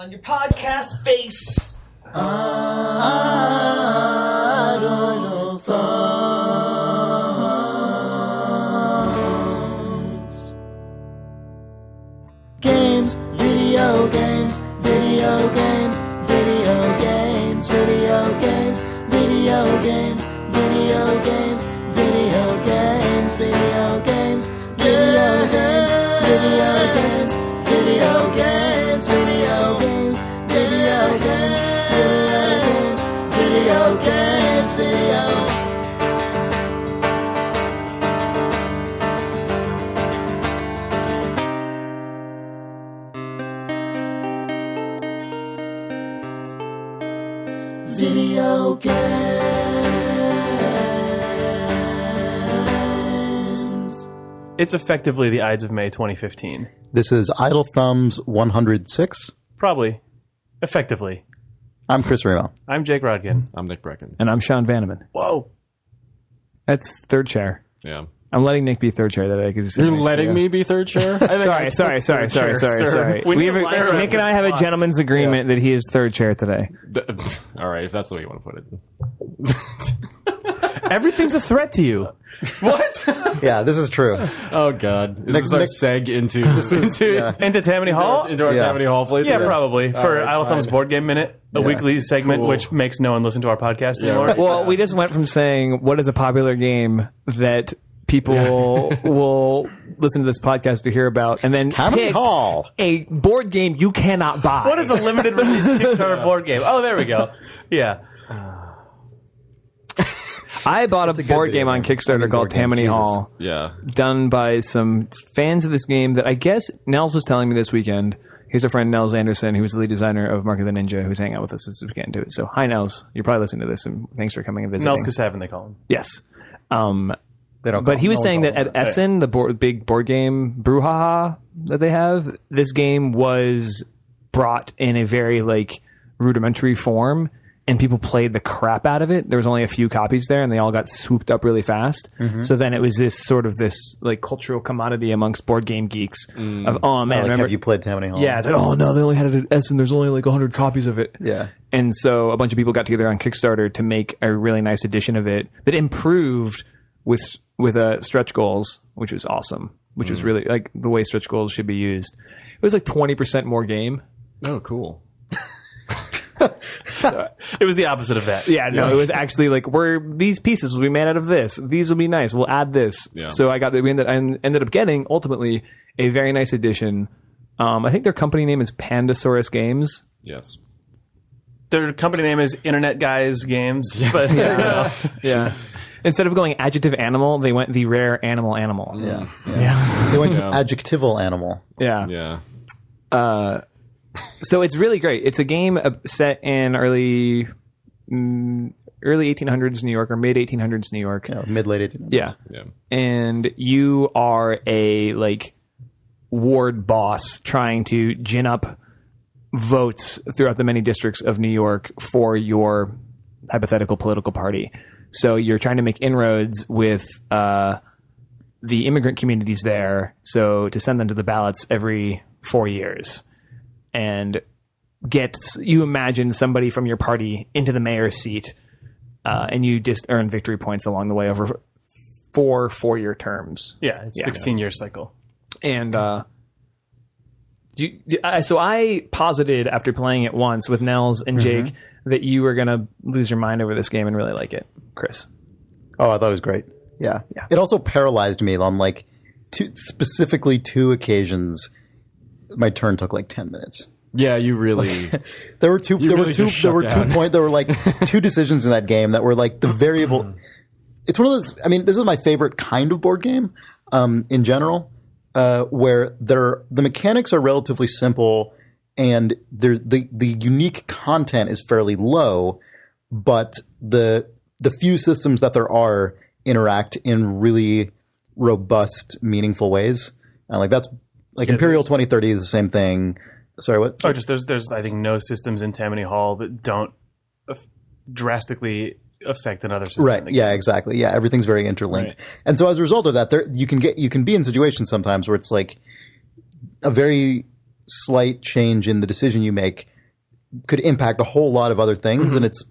on your podcast face. Idle thongs. Games, video games, video games, video games, video games, video games, video games, video games, video games, video games, video games, video games, video games, video games, video games, video. Video games. It's effectively the Ides of May 2015. This is Idle Thumbs 106. Probably. Effectively. I'm Chris Remo. I'm Jake Rodkin. I'm Nick Brecken. And I'm Sean Vanneman. Whoa. That's third chair. Yeah. I'm letting Nick be third chair today because You're letting me be third chair? Sorry. We have Nick and I have a gentleman's agreement that he is third chair today. All right, if that's the way you want to put it. Everything's a threat to you. What? Yeah, this is true. Oh, God. Is this our seg into Into Tammany Hall? into our Yeah. Tammany Hall playthrough? Yeah, probably. For right, Idle Thumbs fine. Board Game Minute, a weekly segment Cool. which makes no one listen to our podcast anymore. right. Well, we just went from saying what is a popular game that people will listen to this podcast to hear about, and then Tammany picked Hall. a board game you cannot buy. What is a limited release Kickstarter board game? Oh, there we go. Yeah. I bought a board game on Kickstarter called board game, Tammany Jesus. Hall, Yeah. done by some fans of this game that I guess Nels was telling me this weekend. He's a friend, Nels Anderson, who's the lead designer of Mark of the Ninja, who's hanging out with us this weekend too. So, hi, Nels. You're probably listening to this, and thanks for coming and visiting. Nels Kasavin, they call him. Yes. They don't But call he him. was No one saying calls that him at Essen, the big board game brouhaha that they have, this game was brought in a very rudimentary form, and people played the crap out of it. There was only a few copies there, and they all got swooped up really fast. So then it was this cultural commodity amongst board game geeks of, oh man, remember? Have you played Tammany Hall? Yeah, it's like, oh no, they only had it at Essen. There's only 100 copies of it. Yeah. And so a bunch of people got together on Kickstarter to make a really nice edition of it that improved with stretch goals, which was awesome. Which was really the way stretch goals should be used. It was 20% more game. Oh, cool. It was the opposite of that. Yeah, no, it was actually these pieces will be made out of this. These will be nice. We'll add this. Yeah. So I ended up getting ultimately a very nice edition. I think their company name is Pandasaurus Games. Yes. Their company name is Internet Guys Games. But Yeah. Instead of going adjective animal, they went the rare animal. Yeah. Yeah. They went to adjectival animal. Yeah. Yeah. So it's really great. It's a game set in early 1800s New York or mid 1800s New York. Mid-late 1800s. Yeah. Yeah. And you are a ward boss trying to gin up votes throughout the many districts of New York for your hypothetical political party. So you're trying to make inroads with the immigrant communities there, so to send them to the ballots every 4 years. And you imagine somebody from your party into the mayor's seat, and you just earn victory points along the way over 4 4-year terms. yeah, it's a 16-year cycle. And so I posited after playing it once with Nels and Jake that you were going to lose your mind over this game and really like it, Chris. Oh, I thought it was great. Yeah. It also paralyzed me on specifically 2 occasions. My turn took 10 minutes. Yeah, you really... There were two. There really were two. just There were shut 2 down. points. There were 2 decisions in that game that were the variable. It's one of those. I mean, this is my favorite kind of board game in general, where the mechanics are relatively simple and the unique content is fairly low, but the few systems that there are interact in really robust, meaningful ways. And that's Imperial 2030 is the same thing. Sorry, what? Oh, just there's I think no systems in Tammany Hall that don't drastically affect another system. Right. Yeah, exactly. Yeah, everything's very interlinked. Right. And so as a result of that, you can be in situations sometimes where it's a very slight change in the decision you make could impact a whole lot of other things. And it's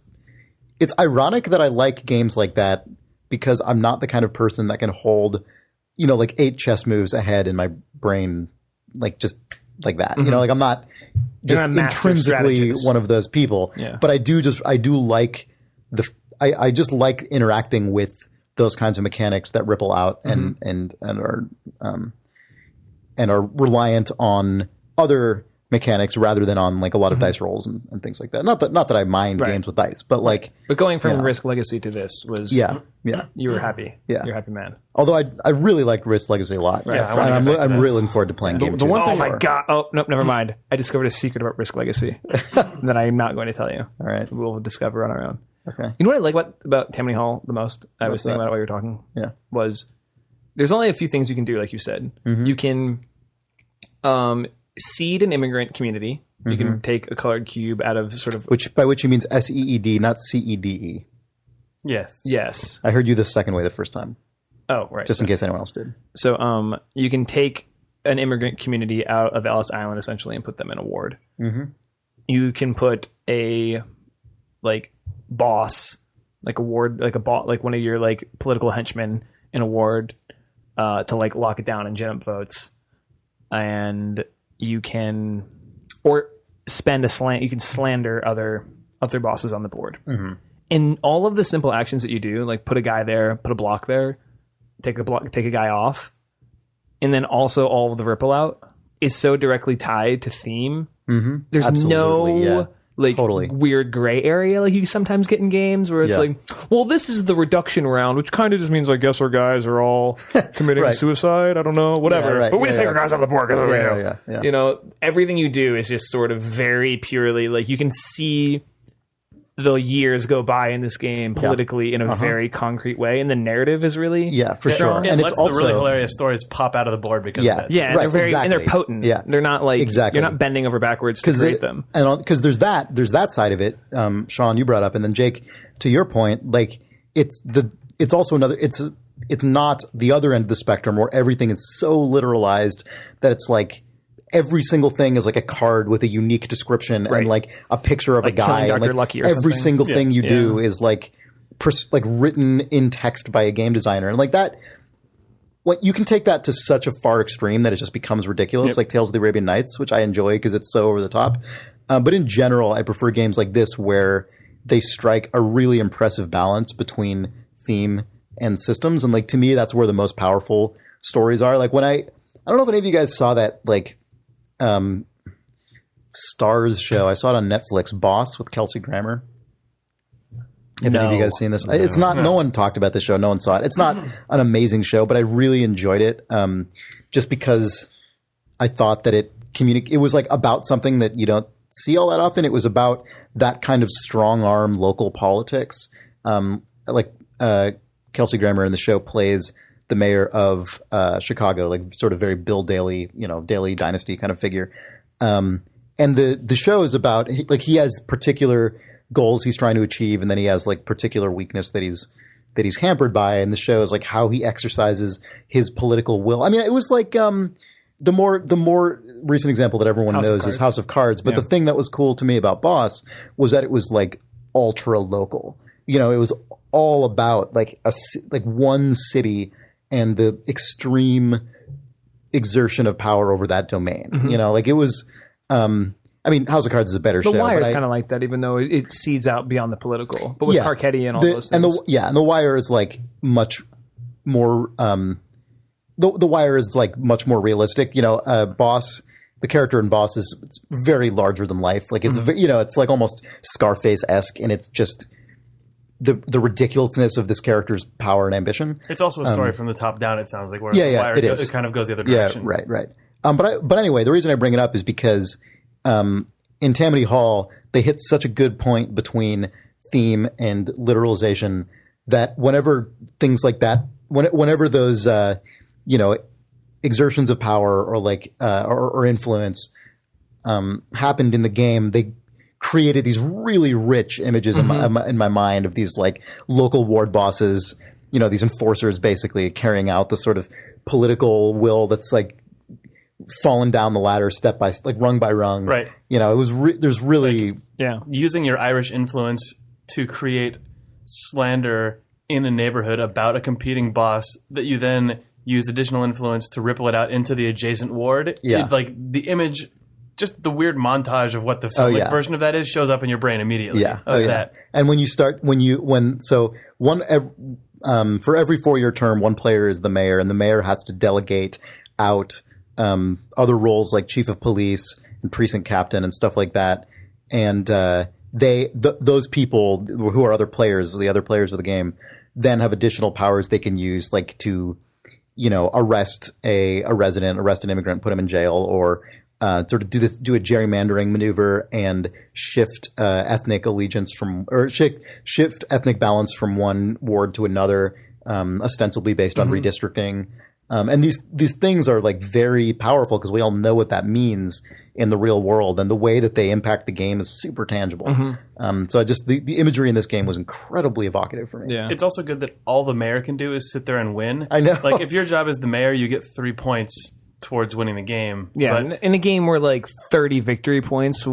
ironic that I like games like that because I'm not the kind of person that can hold, like 8 chess moves ahead in my brain, like just like that. Like I'm not just not a master intrinsically strategist. one of those people. Yeah. But I do like I just like interacting with those kinds of mechanics that ripple out and are reliant on other mechanics rather than on like a lot of dice rolls and things like that. Not that I mind games with dice, but like. But going from Risk Legacy to this was Yeah. You were happy. Yeah. You're a happy man. Although I really liked Risk Legacy a lot. Yeah, I and wanna I'm get back to that. really looking forward to playing game 2. the one Oh thing- my god! Oh nope, never mind. I discovered a secret about Risk Legacy that I'm not going to tell you. All right. We'll discover on our own. Okay. You know what I like about Tammany Hall the most? I was thinking that? about it while you were talking. Yeah. Was there's only a few things you can do, like you said. You can seed an immigrant community. You can take a colored cube out of sort of By which he means SEED, not CEDE. Yes. yes. I heard you the second way the first time, Oh right. just in case anyone else did. So you can take an immigrant community out of Ellis Island essentially and put them in a ward. You can put a like boss, like a ward, like like one of your like political henchmen in a ward to like lock it down and gin up votes. And you can or spend you can slander other bosses on the board. And all of the simple actions that you do, like put a guy there, put a block there, take a guy off, and then also all of the ripple out is so directly tied to theme. There's Absolutely, yeah. like Totally. weird gray area like you sometimes get in games where it's Yeah. like, well, this is the reduction round, which kind of just means I guess our guys are all committing Right. suicide. I don't know, whatever. Yeah, right. But we Yeah, just take yeah. our guys off the board. 'Cause Yeah. You know, everything you do is just sort of very purely like you can see the years go by in this game politically in a very concrete way, and the narrative is really For sure. strong. And And it's lets also the really hilarious stories pop out of the board because Yeah. of it. Yeah, and Right, they're very and they're exactly. potent. Yeah. They're not like Exactly. you're not bending over backwards to create them. and because there's that side of it. Sean, you brought up, and then Jake, to your point, like it's also another. It's not the other end of the spectrum where everything is so literalized that it's like every single thing is like a card with a unique description and like a picture of a guy. killing And, Dr. like Lucky or every something. single thing you do is like written in text by a game designer, and like that. What you can take that to such a far extreme that it just becomes ridiculous, like Tales of the Arabian Nights, which I enjoy because it's so over the top. But in general, I prefer games like this where they strike a really impressive balance between theme and systems. And like to me, that's where the most powerful stories are. Like when I don't know if any of you guys saw that like Stars show. I saw it on Netflix, Boss with Kelsey Grammer. Have any of you guys seen this? It's not. No one talked about this show. No one saw it. It's not an amazing show, but I really enjoyed it. Just because I thought that it was like about something that you don't see all that often. It was about that kind of strong arm local politics. Kelsey Grammer in the show plays the mayor of Chicago, like sort of very Bill Daley, Daley Dynasty kind of figure. And the show is about like he has particular goals he's trying to achieve, and then he has like particular weakness that he's hampered by. And the show is like how he exercises his political will. I mean, it was like the more recent example that everyone knows is House of Cards. But the thing that was cool to me about Boss was that it was like ultra local. It was all about like one city and the extreme exertion of power over that domain. Like it was. I mean, House of Cards is a better show. The Wire is but kind of like that, even though it seeds out beyond the political. But with Carcetti and all those things. And the Wire is like much more. The Wire is like much more realistic. Boss, the character in Boss it's very larger than life. Like it's it's like almost Scarface-esque, and it's just the ridiculousness of this character's power and ambition. It's also a story from the top down, it sounds like, where Yeah, the Wire it is. it kind of goes the other direction. Yeah, right. But anyway, the reason I bring it up is because in Tammany Hall, they hit such a good point between theme and literalization that whenever things like that, whenever those exertions of power or like or influence happened in the game, they created these really rich images in my mind of these like local ward bosses, these enforcers basically carrying out the sort of political will that's like fallen down the ladder step by like rung by rung. Right. You know, it was there's really Yeah. Using your Irish influence to create slander in a neighborhood about a competing boss that you then use additional influence to ripple it out into the adjacent ward. Yeah. Like the image, just the weird montage of what the version of that is shows up in your brain immediately. Yeah. That. And when you start, for every 4-year term, one player is the mayor, and the mayor has to delegate out other roles like chief of police and precinct captain and stuff like that. And those people who are other players, the other players of the game, then have additional powers they can use, like to, you know, arrest a resident, arrest an immigrant, put him in jail, or sort of do a gerrymandering maneuver and shift ethnic allegiance shift ethnic balance from one ward to another, ostensibly based on redistricting. And these things are like very powerful because we all know what that means in the real world, and the way that they impact the game is super tangible. So the imagery in this game was incredibly evocative for me. Yeah. It's also good that all the mayor can do is sit there and win. I know. Like if your job is the mayor, you get 3 points towards winning the game. Yeah. But, In a game where like 30 victory points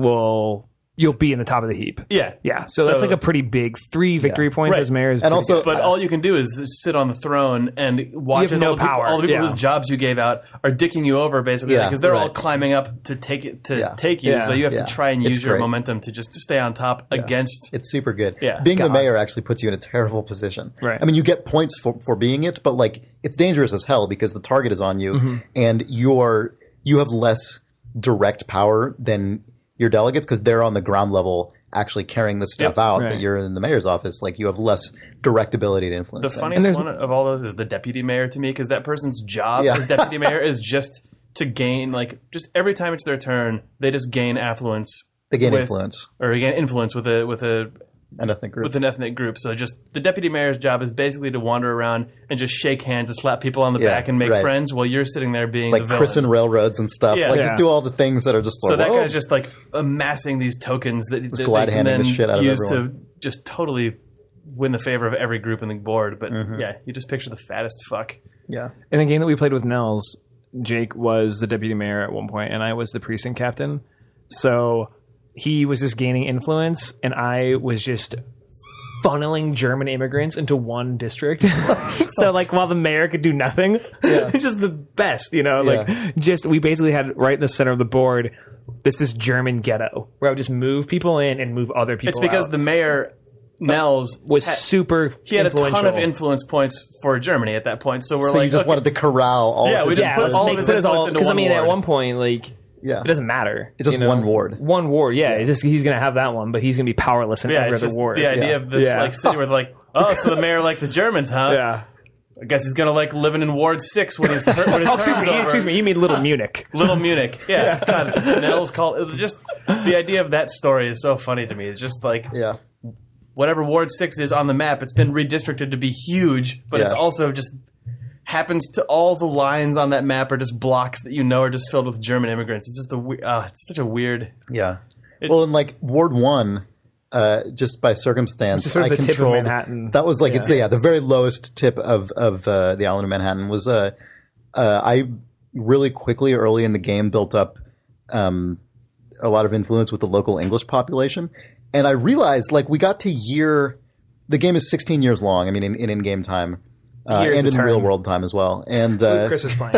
you'll be in the top of the heap. yeah. Yeah. So that's like a pretty big 3 victory points Right. as mayor is And pretty also- good. But all you can do is sit on the throne and watch You have as no all the people, power. all the people Yeah. whose jobs you gave out are dicking you over, basically, Yeah, because they're all right. climbing up to take you. Yeah. So you have Yeah. to try and It's use your great. momentum to stay on top against. It's super good. Yeah. Being the God. mayor actually puts you in a terrible position. Right. I mean, you get points for being it, but like it's dangerous as hell because the target is on you, and you have less direct power than your delegates because they're on the ground level actually carrying this stuff out. Right. But you're in the mayor's office, like you have less direct ability to influence. The things. funniest one of all those is the deputy mayor to me, because that person's job as deputy mayor is just to gain, like, just every time it's their turn, they just gain affluence. They gain with- influence. Or gain influence with An ethnic group. with an ethnic group. So just the deputy mayor's job is basically to wander around and just shake hands and slap people on the Yeah, back and make right. friends while you're sitting there being like the villain. christen railroads and stuff. Yeah. Like Yeah. just do all the things that are just like, So that whoa. guy's just like amassing these tokens that they glad can handing then the shit out of use everyone. to just totally win the favor of every group in the board. But yeah, you just picture the fattest fuck. Yeah. In the game that we played with Nels, Jake was the deputy mayor at one point, and I was the precinct captain. So he was just gaining influence, and I was just funneling German immigrants into one district. So like while the mayor could do nothing, it's just the best, you know, like just, we basically had right in the center of the board, this German ghetto where I would just move people in and move other people It's because out. the mayor, Nels, was super he had a ton of influential. influence points for Germany at that point. So we're So like, you just okay, wanted to corral all Yeah, of we his just Yeah, put let's all make of his put us all, influence into because I one mean at ward. one point, like, Yeah. it doesn't matter. It's just one ward. One ward, yeah. He's going to have that one, but he's going to be powerless in Yeah, every it's other just ward. the idea Yeah. of this Yeah. like city where they're like, oh, so the mayor liked the Germans, huh? Yeah. I guess he's gonna like living in Ward 6 when his term's over. Excuse me, you mean Little Munich. Little Munich. Yeah. God, Nels called just the idea of that story is so funny to me. It's just like Yeah. whatever Ward 6 is on the map, it's been redistricted to be huge, but it's Yeah. also just happens to all the lines on that map are just blocks that you know are just filled with German immigrants. It's just it's such a weird. Yeah. Well, in like Ward 1, just by circumstance, Just sort of I the tip of controlled Manhattan. That was like the very lowest tip of the island of Manhattan was I really quickly early in the game built up a lot of influence with the local English population, and I realized like we got to the game is 16 years long. I mean in in-game time Years and a in turn. real world time as well. And Chris is playing.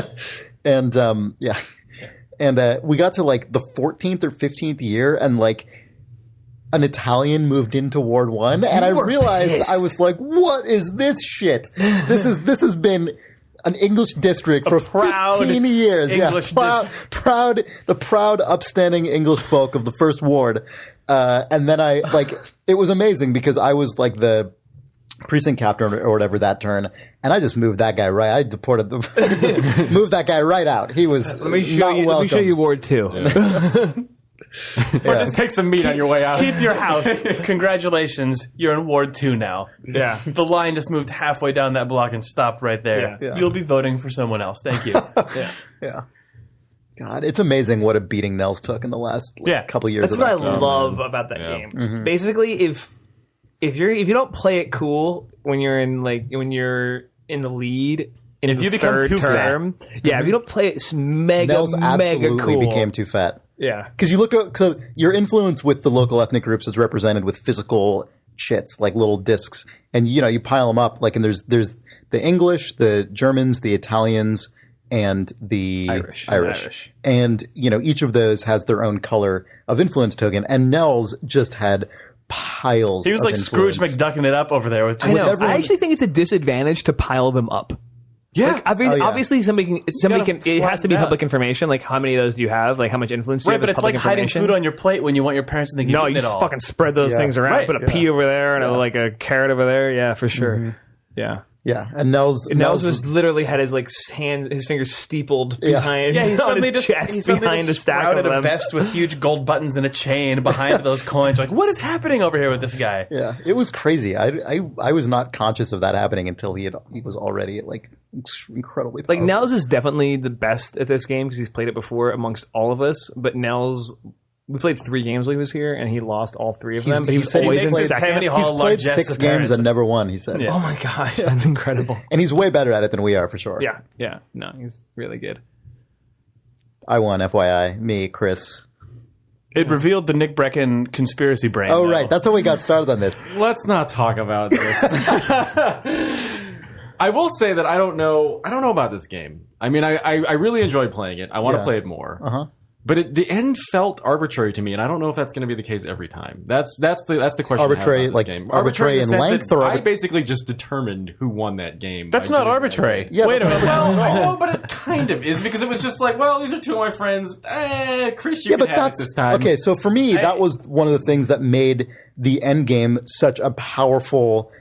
and yeah. And we got to like the 14th or 15th year, and like an Italian moved into Ward 1, and I were realized pissed. I was like, "What is this shit? This has been an English district for proud 15 years. English the proud, upstanding English folk of the first ward." And then I like it was amazing because I was like the precinct captain or whatever that turn, and I just moved that guy right. I deported moved that guy right out. He was Let me show not you. welcome. Let me show you Ward 2. Or just take some meat on your way out. Keep your house. Congratulations, you're in Ward 2 now. Yeah. The line just moved halfway down that block and stopped right there. Yeah. You'll be voting for someone else. Thank you. Yeah. God, it's amazing what a beating Nels took in the last couple years. That's of what I that game. love about that Yeah. game. Mm-hmm. Basically, if you don't play it cool when you're in the lead, in If the you become third too fat. term. Yeah, if you don't play it, it's mega, Nels mega absolutely cool. became too fat. Yeah. Because you look at, so your influence with the local ethnic groups is represented with physical shits, like little discs. And, you pile them up, like, and there's the English, the Germans, the Italians, and the Irish. And, each of those has their own color of influence token. And Nels just had piles. He was of like Scrooge influence. McDucking it up over there with I know. everyone- I actually think it's a disadvantage to pile them up. Yeah. Like, yeah. obviously somebody can. It has to be flatten public out. information. Like, how many of those do you have? Like, how much influence do you Right, have? but as it's like public hiding information? food on your plate when you want your parents to think you've No, eaten you it just all. fucking spread those Yeah. things around. Right, Put a pea over there and like a carrot over there. Yeah, for sure. Yeah. Yeah. And Nels Nels literally had his his fingers steepled behind. Yeah, he on suddenly his just chest he suddenly behind a just stack of sprouted a them. vest with huge gold buttons and a chain behind those coins. Like, what is happening over here with this guy? Yeah, it was crazy. I was not conscious of that happening until he was already like incredibly Like powerful. Nels is definitely the best at this game because he's played it before amongst all of us. But Nels, we played 3 games when he was here, and he lost all 3 of them. But he was said he always in played second. Tammany Hall He's played largesse 6 games and never won. He said, Oh my gosh, that's incredible. and he's way better at it than we are for sure. Yeah. No, he's really good. I won. FYI, me, Chris. It revealed the Nick Brecken conspiracy brain. Oh though. right, that's how we got started on this. Let's not talk about this. I will say that I don't know about this game. I mean, I really enjoyed playing it. I want to Yeah. play it more. Uh-huh. But the end felt arbitrary to me, and I don't know if that's going to be the case every time. That's the question. Arbitrary, I have about like, this game. arbitrary in in the sense length, that or I basically just determined who won that game. That's by not doing that. arbitrary. Yeah, Wait a that's minute. Well, but it kind of is because it was just like, well, these are 2 of my friends. Chris, you Yeah, can but have that's it this time. okay. So for me, that was one of the things that made the end game such a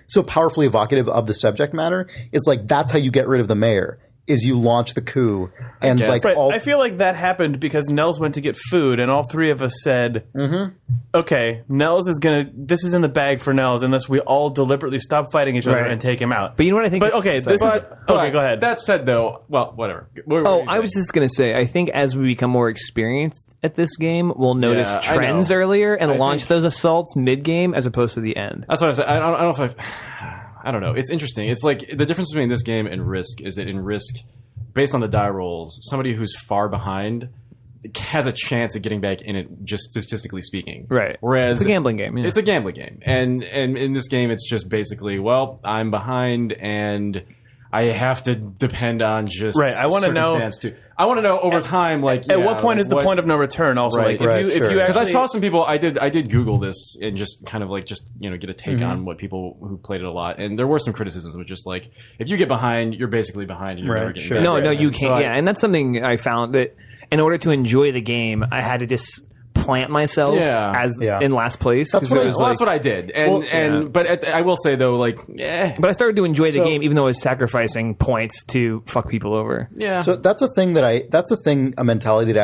so powerfully evocative of the subject matter. Is like that's how you get rid of the mayor. Is you launch the coup and guess. like Right, all I feel like that happened because Nels went to get food, and all 3 of us said, "Okay, Nels is gonna. This is in the bag for Nels, unless we all deliberately stop fighting each other Right. and take him out." But you know what I think? But okay, this is okay. Go ahead. That said, though, well, whatever. What were Oh, you I was just going to say, I think as we become more experienced at this game, we'll notice Yeah, I trends know. earlier and I launch think- those assaults mid-game as opposed to the end. That's what I said. I don't know if I don't know. It's interesting. It's like the difference between this game and Risk is that in Risk, based on the die rolls, somebody who's far behind has a chance at getting back in it, just statistically speaking. Right. Whereas It's a gambling game. Yeah. It's a gambling game, and in this game, it's just basically, well, I'm behind, and I have to depend on just Right, I wanna know- circumstance to. I want to know over time, like At what point is the point of no return? Also, Right. like if Right, you sure. if you because actually I saw some people, I did Google this and just kind of like get a take on what people who played it a lot, and there were some criticisms, which just like if you get behind, you're basically behind, and you're never getting back. No, Right. you And so can't. And that's something I found that in order to enjoy the game, I had to just plant myself Yeah. as Yeah. in last place. That's 'cause what it I- was Well, like- that's what I did, and but I will say though, like, But I started to enjoy the So- game, even though I was sacrificing points to fuck people over. yeah. So that's a mentality that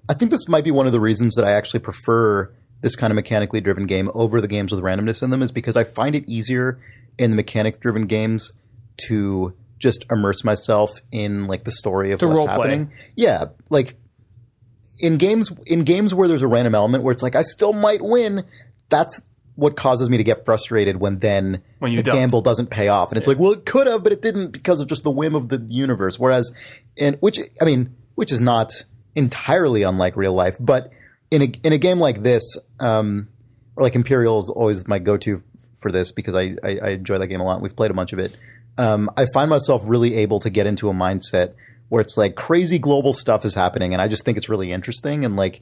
I think this might be one of the reasons that I actually prefer this kind of mechanically driven game over the games with randomness in them, is because I find it easier in the mechanics driven games to just immerse myself in like the story of what's role play. happening. Yeah, like in games where there's a random element where it's like I still might win, that's what causes me to get frustrated when When you the don't. gamble doesn't pay off, and it's like, well, it could have, but it didn't because of just the whim of the universe. Whereas, which is not entirely unlike real life, but in a game like this, or like Imperial is always my go-to for this because I enjoy that game a lot. We've played a bunch of it. I find myself really able to get into a mindset where it's like crazy global stuff is happening, and I just think it's really interesting, and like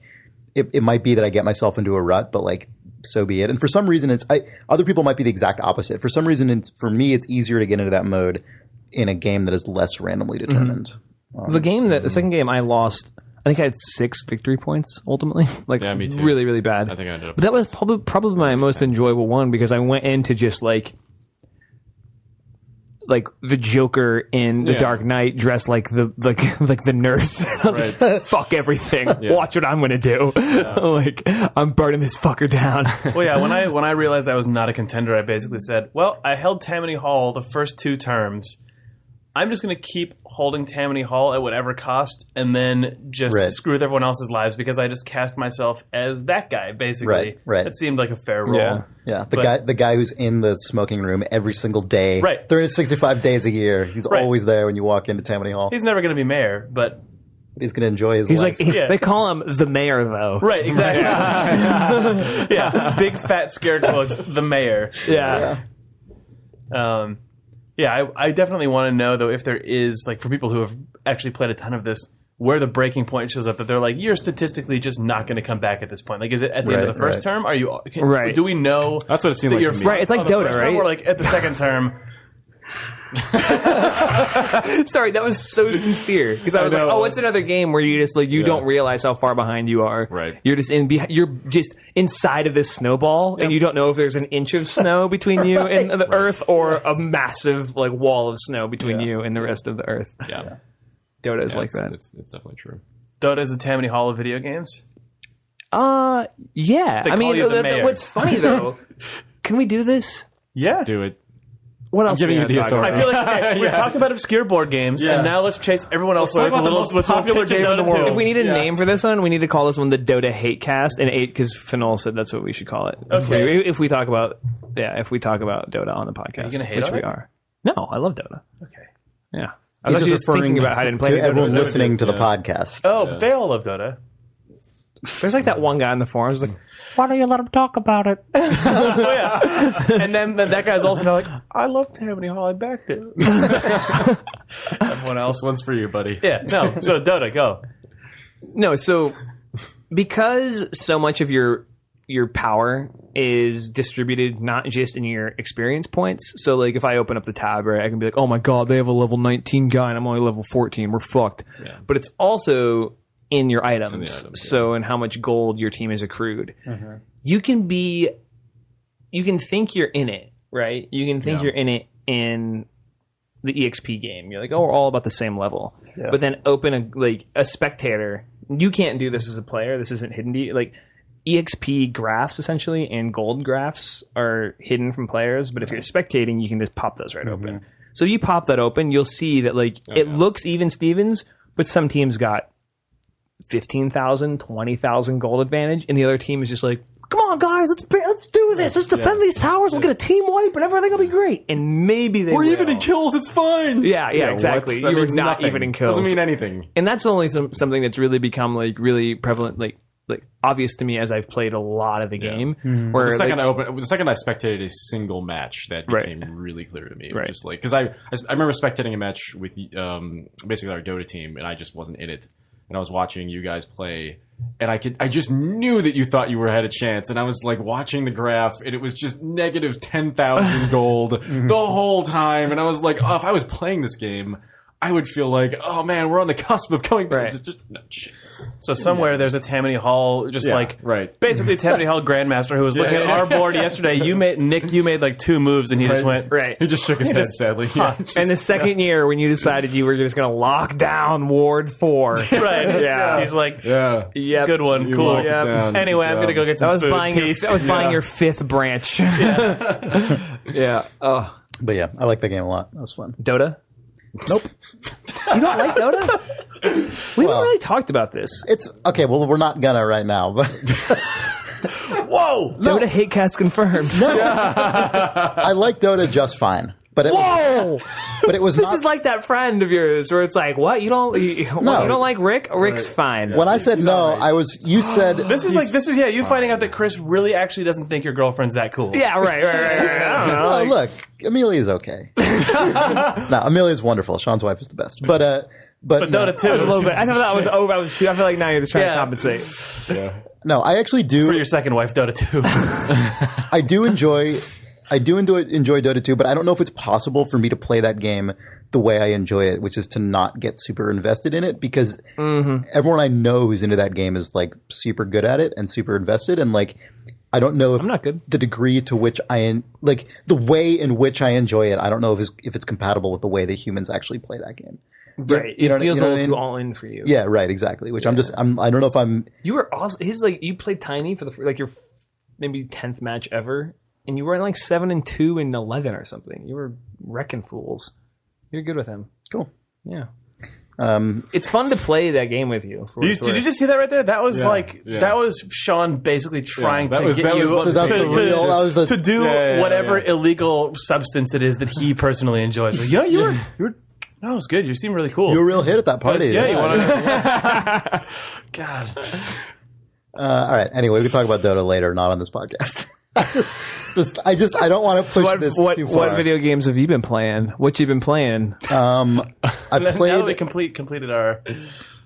it might be that I get myself into a rut, but like so be it. And for some reason, other people might be the exact opposite. For some reason, for me, it's easier to get into that mode in a game that is less randomly determined. The second game I lost, I think I had 6 victory points ultimately. Like Yeah, me too. really, really bad. I think I ended up But that with was probably my most enjoyable one because I went into just like the Joker in The Yeah. Dark Knight dressed like the nurse. I was like, fuck everything. Watch what I'm gonna do. Like I'm burning this fucker down. Well, yeah. When I realized that was not a contender, I basically said, "Well, I held Tammany Hall the first 2 terms. I'm just going to keep holding Tammany Hall at whatever cost, and then just Right. screw with everyone else's lives because I just cast myself as that guy, basically. Right. It seemed like a fair role. Yeah. Yeah, the guy who's in the smoking room every single day, Right. 365 days a year. He's Right. always there when you walk into Tammany Hall. He's never going to be mayor, but He's going to enjoy his He's life. like, Yeah. they call him the mayor, though. right, exactly. Yeah, big fat scare quotes. The mayor. Yeah. I definitely want to know though if there is like for people who have actually played a ton of this, where the breaking point shows up that they're like, you're statistically just not going to come back at this point. Like, is it at the end of the first term? Are you Right. Do we know? That's what it seemed that like you're to me. Right, it's like on the Dota, first term right? or like at the second term? Sorry, that was so sincere because I was I know, like, it "Oh, was. it's another game where you just like you don't realize how far behind you are. Right. You're just you're just inside of this snowball, and you don't know if there's an inch of snow between you and the Earth, or a massive like wall of snow between you and the rest of the Earth. Yeah. Dota is Yeah, like it's, that. It's definitely true. Dota is the Tammany Hall of video games. Yeah. They I call mean, you the mayor. what's funny though? Can we do this? Yeah. Do it. What else? giving are we you the gonna talk authority. about? I feel like okay, we've talked about obscure board games, Yeah. and now let's chase everyone else Let's with talk about the little most popular pitch of game in the Dota 2. world. If we need a Yeah. name for this one, we need to call this one the Dota Hate Cast, and 8 because Fennel said that's what we should call it. Okay. If we talk about Dota on the podcast, Are you gonna hate which on we it? are. No, I love Dota. Okay. Yeah, I was He's actually just just thinking referring about how I didn't play to any Dota. everyone listening to the Yeah. podcast. Oh, they all love Dota. There's like that one guy in the forums like, why don't you let him talk about it? Oh yeah. And then that guy's also like, I love Tammany Hall. I backed it. Everyone else. This one's for you, buddy. Yeah. No. So Dota, go. No, so because so much of your power is distributed not just in your experience points. So like if I open up the tab, right, I can be like, oh my god, they have a level 19 guy and I'm only level 14. We're fucked. Yeah. But it's also in your items. items, So in how much gold your team has accrued. You can think you're in it, right? You can think Yeah. you're in it in the EXP game. You're like, oh, we're all about the same level. But then open a spectator. You can't do this as a player. This isn't hidden to you. Like EXP graphs essentially and gold graphs are hidden from players. But if you're spectating, you can just pop those right open. So you pop that open, you'll see that it looks even Stevens, but some teams got 15,000, 20,000 gold advantage, and the other team is just like, come on, guys, let's do this. Let's defend these towers. We'll get a team wipe, and everything will be great. And maybe they We're will. even in kills. It's fine. Yeah, exactly. That You were means not nothing. even in kills. Doesn't mean anything. And that's only something that's really become really prevalent, like obvious to me as I've played a lot of the game. Where The second I spectated a single match, that became really clear to me. Right. Just like because I remember spectating a match with basically our Dota team, and I just wasn't in it. And I was watching you guys play, and I just knew that you thought you had a chance. And I was like watching the graph, and it was just negative 10,000 gold the whole time. And I was like, oh, if I was playing this game, I would feel like, oh man, we're on the cusp of coming back. Right. There's just no chance. So somewhere there's a Tammany Hall, just right. basically Tammany Hall Grandmaster who was looking at our board yesterday. You made like 2 moves, and he just went right. He just shook his head sadly. Yeah. And the second year, when you decided you were just going to lock down Ward 4. right. Yeah. He's like, Yeah. Yep. good one, You cool. locked it down. Anyway, Good I'm job. gonna go get some I was food. buying Peace. your 5th branch. Yeah. Oh, But yeah, I like that game a lot. That was fun. Dota? Nope. You don't like Dota? We haven't really talked about this. It's okay. Well, we're not gonna right now, but Whoa! Dota hate cast confirmed. I like Dota just fine. But it Whoa! but it was This not. is like that friend of yours where it's like, what? You don't like Rick? Rick's fine. when I said no, I was. You said This is you finding out that Chris really actually doesn't think your girlfriend's that cool. Yeah, right. I don't know. Oh, look, Amelia's okay. No, Amelia's wonderful. Sean's wife is the best. But But no, Dota 2 I was a little bit. I thought that was over. I was too. I feel like now you're just trying to compensate. Yeah. no, I actually do. for your second wife, Dota 2. I do enjoy Dota 2, but I don't know if it's possible for me to play that game the way I enjoy it, which is to not get super invested in it, because everyone I know who's into that game is like super good at it and super invested, and like I don't know if I'm not good. the degree to which like the way in which I enjoy it, I don't know if it's compatible with the way that humans actually play that game. Right. You know It feels what I a little mean? too all in for you. Yeah, right, exactly. Which I don't know if I'm. You were also you played Tiny for your maybe 10th match ever, and you were in like 7-2 and 11 or something. You were wrecking fools. You're good with him. Cool. Yeah. It's fun to play that game with you. Did you just see that right there? That was that was Sean basically trying to get you to do whatever illegal substance it is that he personally enjoys. Like, you were no, it was good. You seem really cool. You were a real hit at that party. Yeah, you want to? God. All right. Anyway, we can talk about Dota later, not on this podcast. I don't want to push this too far. What video games have you been playing? What you been playing? I played. Now that we completed our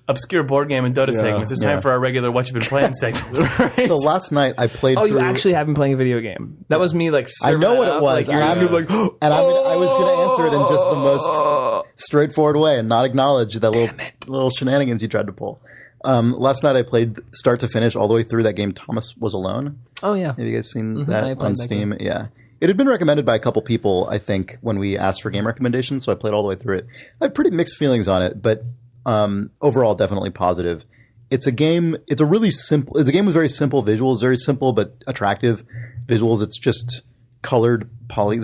obscure board game and Dota segments, it's time for our regular What You've Been Playing segment. Right? So last night I played. Oh, you actually have been playing a video game? That was me. I know what it was. I was going to answer it in just the most straightforward way and not acknowledge that little shenanigans you tried to pull. Last night I played start to finish all the way through that game. Thomas Was Alone. Oh yeah, have you guys seen that on Steam? Yeah, it had been recommended by a couple people. I think when we asked for game recommendations, so I played all the way through it. I have pretty mixed feelings on it, but overall definitely positive. It's a game. It's a really simple. It's a game with very simple visuals, very simple but attractive visuals. It's just colored like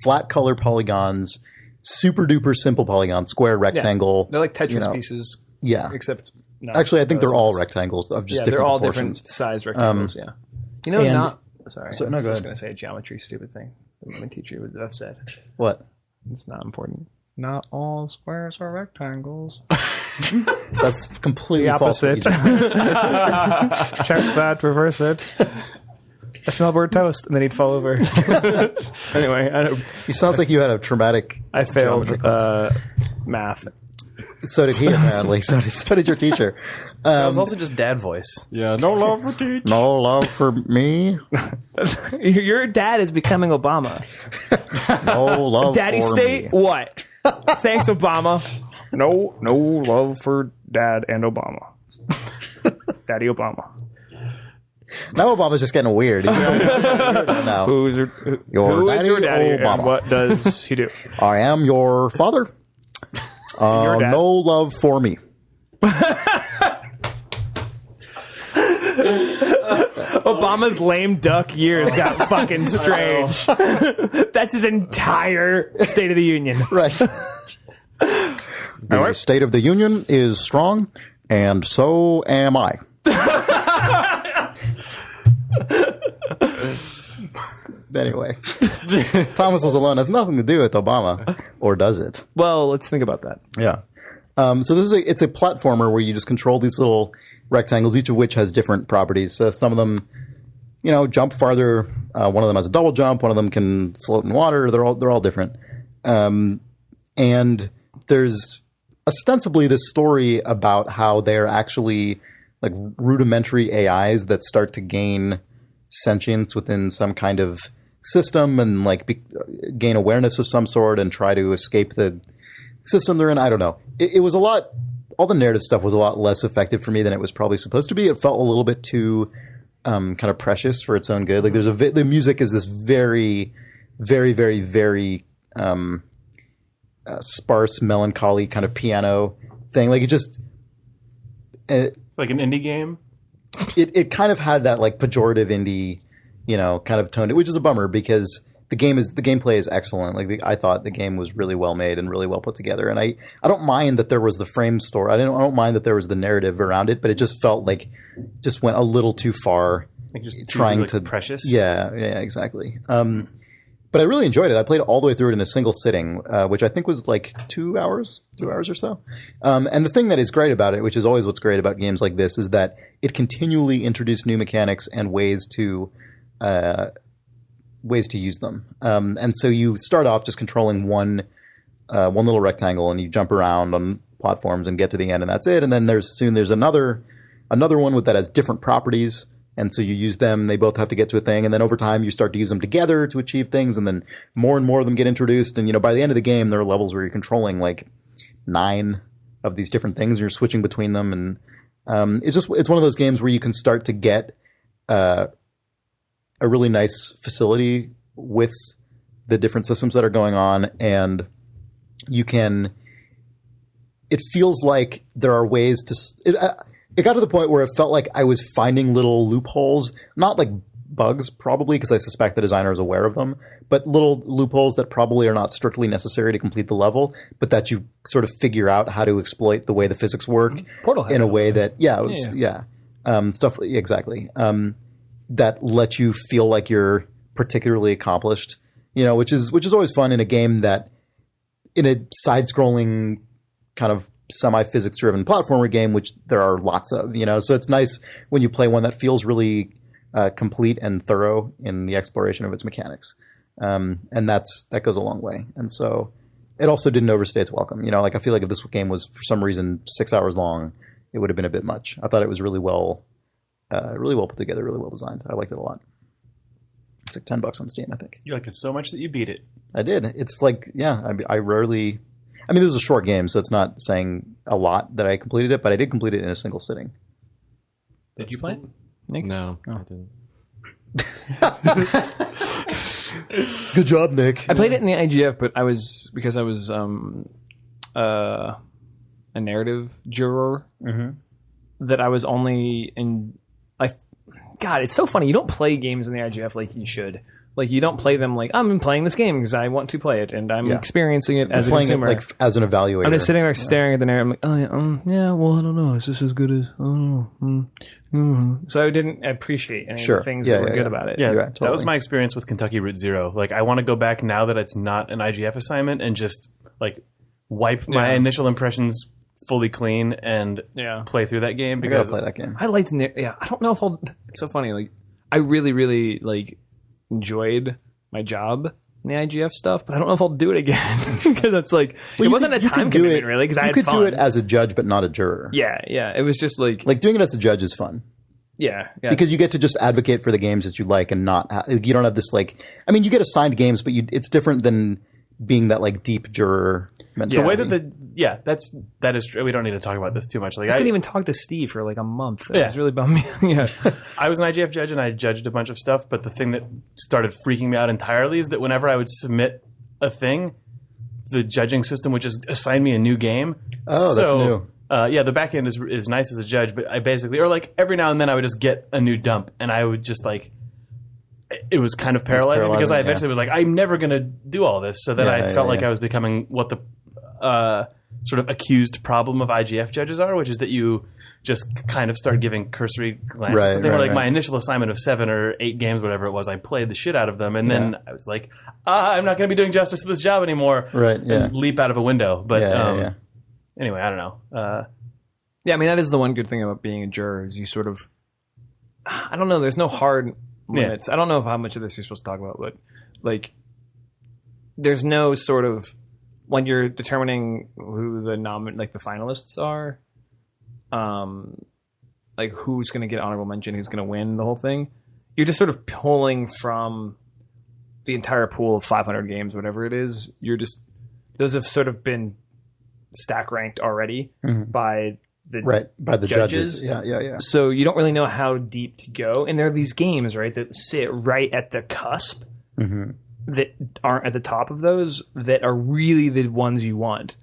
flat color polygons, super duper simple polygons, square, rectangle. They're like Tetris pieces. Yeah, except. No, actually, I think they're all rectangles of just different proportions. They're all different size rectangles, You know, Sorry, I was just going to say a geometry stupid thing that my teacher would have said. What? It's not important. Not all squares are rectangles. That's completely the opposite. false. Check that, reverse it. I smell burnt toast, and then he'd fall over. Anyway, he sounds like you had a traumatic. I failed math. So did he, apparently. So did your teacher. That was also just dad voice. Yeah, no love for teach. No love for me. Your dad is becoming Obama. No love Daddy for state? me. What? Thanks, Obama. No love for Dad and Obama. Daddy Obama. Now Obama's just getting weird. He's weird now. Who is your daddy Obama. and what does he do? I am your father. Your dad. No love for me. Obama's lame duck years got fucking strange. That's his entire State of the Union. Right. The State of the Union is strong, and so am I. Anyway, Thomas Was Alone has nothing to do with Obama, or does it? Well, let's think about that. Yeah. So it's a platformer where you just control these little rectangles, each of which has different properties. So some of them, jump farther. One of them has a double jump. One of them can float in water. They're all different. And there's ostensibly this story about how they're actually like rudimentary AIs that start to gain sentience within some kind of system and gain awareness of some sort and try to escape the system they're in. I don't know. It was all the narrative stuff was a lot less effective for me than it was probably supposed to be. It felt a little bit too kind of precious for its own good. Like the music is this very, very, very, very sparse, melancholy kind of piano thing. Like like an indie game. It kind of had that like pejorative indie, kind of tone, which is a bummer because the gameplay is excellent. Like I thought the game was really well made and really well put together. And I don't mind that there was the frame story. I don't mind that there was the narrative around it, but it just felt like just went a little too far. Like just trying to precious. Yeah, exactly. But I really enjoyed it. I played all the way through it in a single sitting, which I think was like 2 hours or so. And the thing that is great about it, which is always what's great about games like this, is that it continually introduced new mechanics and ways to use them. And so you start off just controlling one little rectangle, and you jump around on platforms and get to the end, and that's it. And then there's another one that has different properties. And so you use them, they both have to get to a thing, and then over time you start to use them together to achieve things, and then more and more of them get introduced, and by the end of the game there are levels where you're controlling like 9 of these different things, and you're switching between them, and it's one of those games where you can start to get a really nice facility with the different systems that are going on, and it feels like there are ways to... It got to the point where it felt like I was finding little loopholes, not like bugs, probably because I suspect the designer is aware of them, but little loopholes that probably are not strictly necessary to complete the level, but that you sort of figure out how to exploit the way the physics work in a way that, stuff, exactly, that let you feel like you're particularly accomplished, which is always fun in a game that, in a side-scrolling kind of semi-physics driven platformer game, which there are lots of, so it's nice when you play one that feels really complete and thorough in the exploration of its mechanics. And that goes a long way. And so it also didn't overstay its welcome. I feel like if this game was for some reason 6 hours long, it would have been a bit much. I thought it was really well put together, really well designed. I liked it a lot. It's like $10 on Steam, I think. You liked it so much that you beat it. I did. It's like, I rarely... I mean, this is a short game, so it's not saying a lot that I completed it, but I did complete it in a single sitting. Did you play it, Nick? No, I didn't. Good job, Nick. I played it in the IGF, but I was a narrative juror that I was only in... God, it's so funny. You don't play games in the IGF like you should. Like, you don't play them like, I'm playing this game because I want to play it, and I'm experieing it as a consumer. It like as an evaluator. I'm just sitting there staring at the narrative. I'm like, well, I don't know. Is this as good as, I don't know. So I didn't appreciate any of the things that were good about it. Yeah, totally. That was my experience with Kentucky Route Zero. Like, I want to go back now that it's not an IGF assignment and just, like, wipe my initial impressions fully clean and play through that game. Because I gotta play that game. I liked I don't know if I'll... It's so funny. Like, I really, really, like... enjoyed my job in the IGF stuff, but I don't know if I'll do it again because it's like it wasn't a time commitment really because I had fun. You could do it as a judge but not a juror. Yeah, it was just like doing it as a judge is fun. Yeah, because you get to just advocate for the games that you like and not you don't have this like you get assigned games, but it's different than being that like deep juror mentality. The way that that is true. We don't need to talk about this too much. Like I couldn't even talk to Steve for like a month. It was really bummed me. I was an IGF judge and I judged a bunch of stuff, but the thing that started freaking me out entirely is that whenever I would submit a thing, the judging system would just assign me a new game. Oh, that's new. The back end is nice as a judge, but I basically, or like every now and then I would just get a new dump and I would just like, it was kind of paralyzing because I eventually was like, I'm never going to do all this. So then I felt like I was becoming what the sort of accused problem of IGF judges are, which is that you just kind of start giving cursory glances. My initial assignment of 7 or 8 games, whatever it was, I played the shit out of them. And then I was like, I'm not going to be doing justice to this job anymore. Right, yeah. And leap out of a window. But anyway, I don't know. I mean, that is the one good thing about being a juror is you sort of, I don't know, there's no hard limits. I don't know how much of this you're supposed to talk about, but like there's no sort of when you're determining who the the finalists are, like who's going to get honorable mention, who's going to win the whole thing. You're just sort of pulling from the entire pool of 500 games, whatever it is. Those have sort of been stack ranked already by the judges. Yeah. So you don't really know how deep to go. And there are these games, right, that sit right at the cusp that aren't at the top of those that are really the ones you want.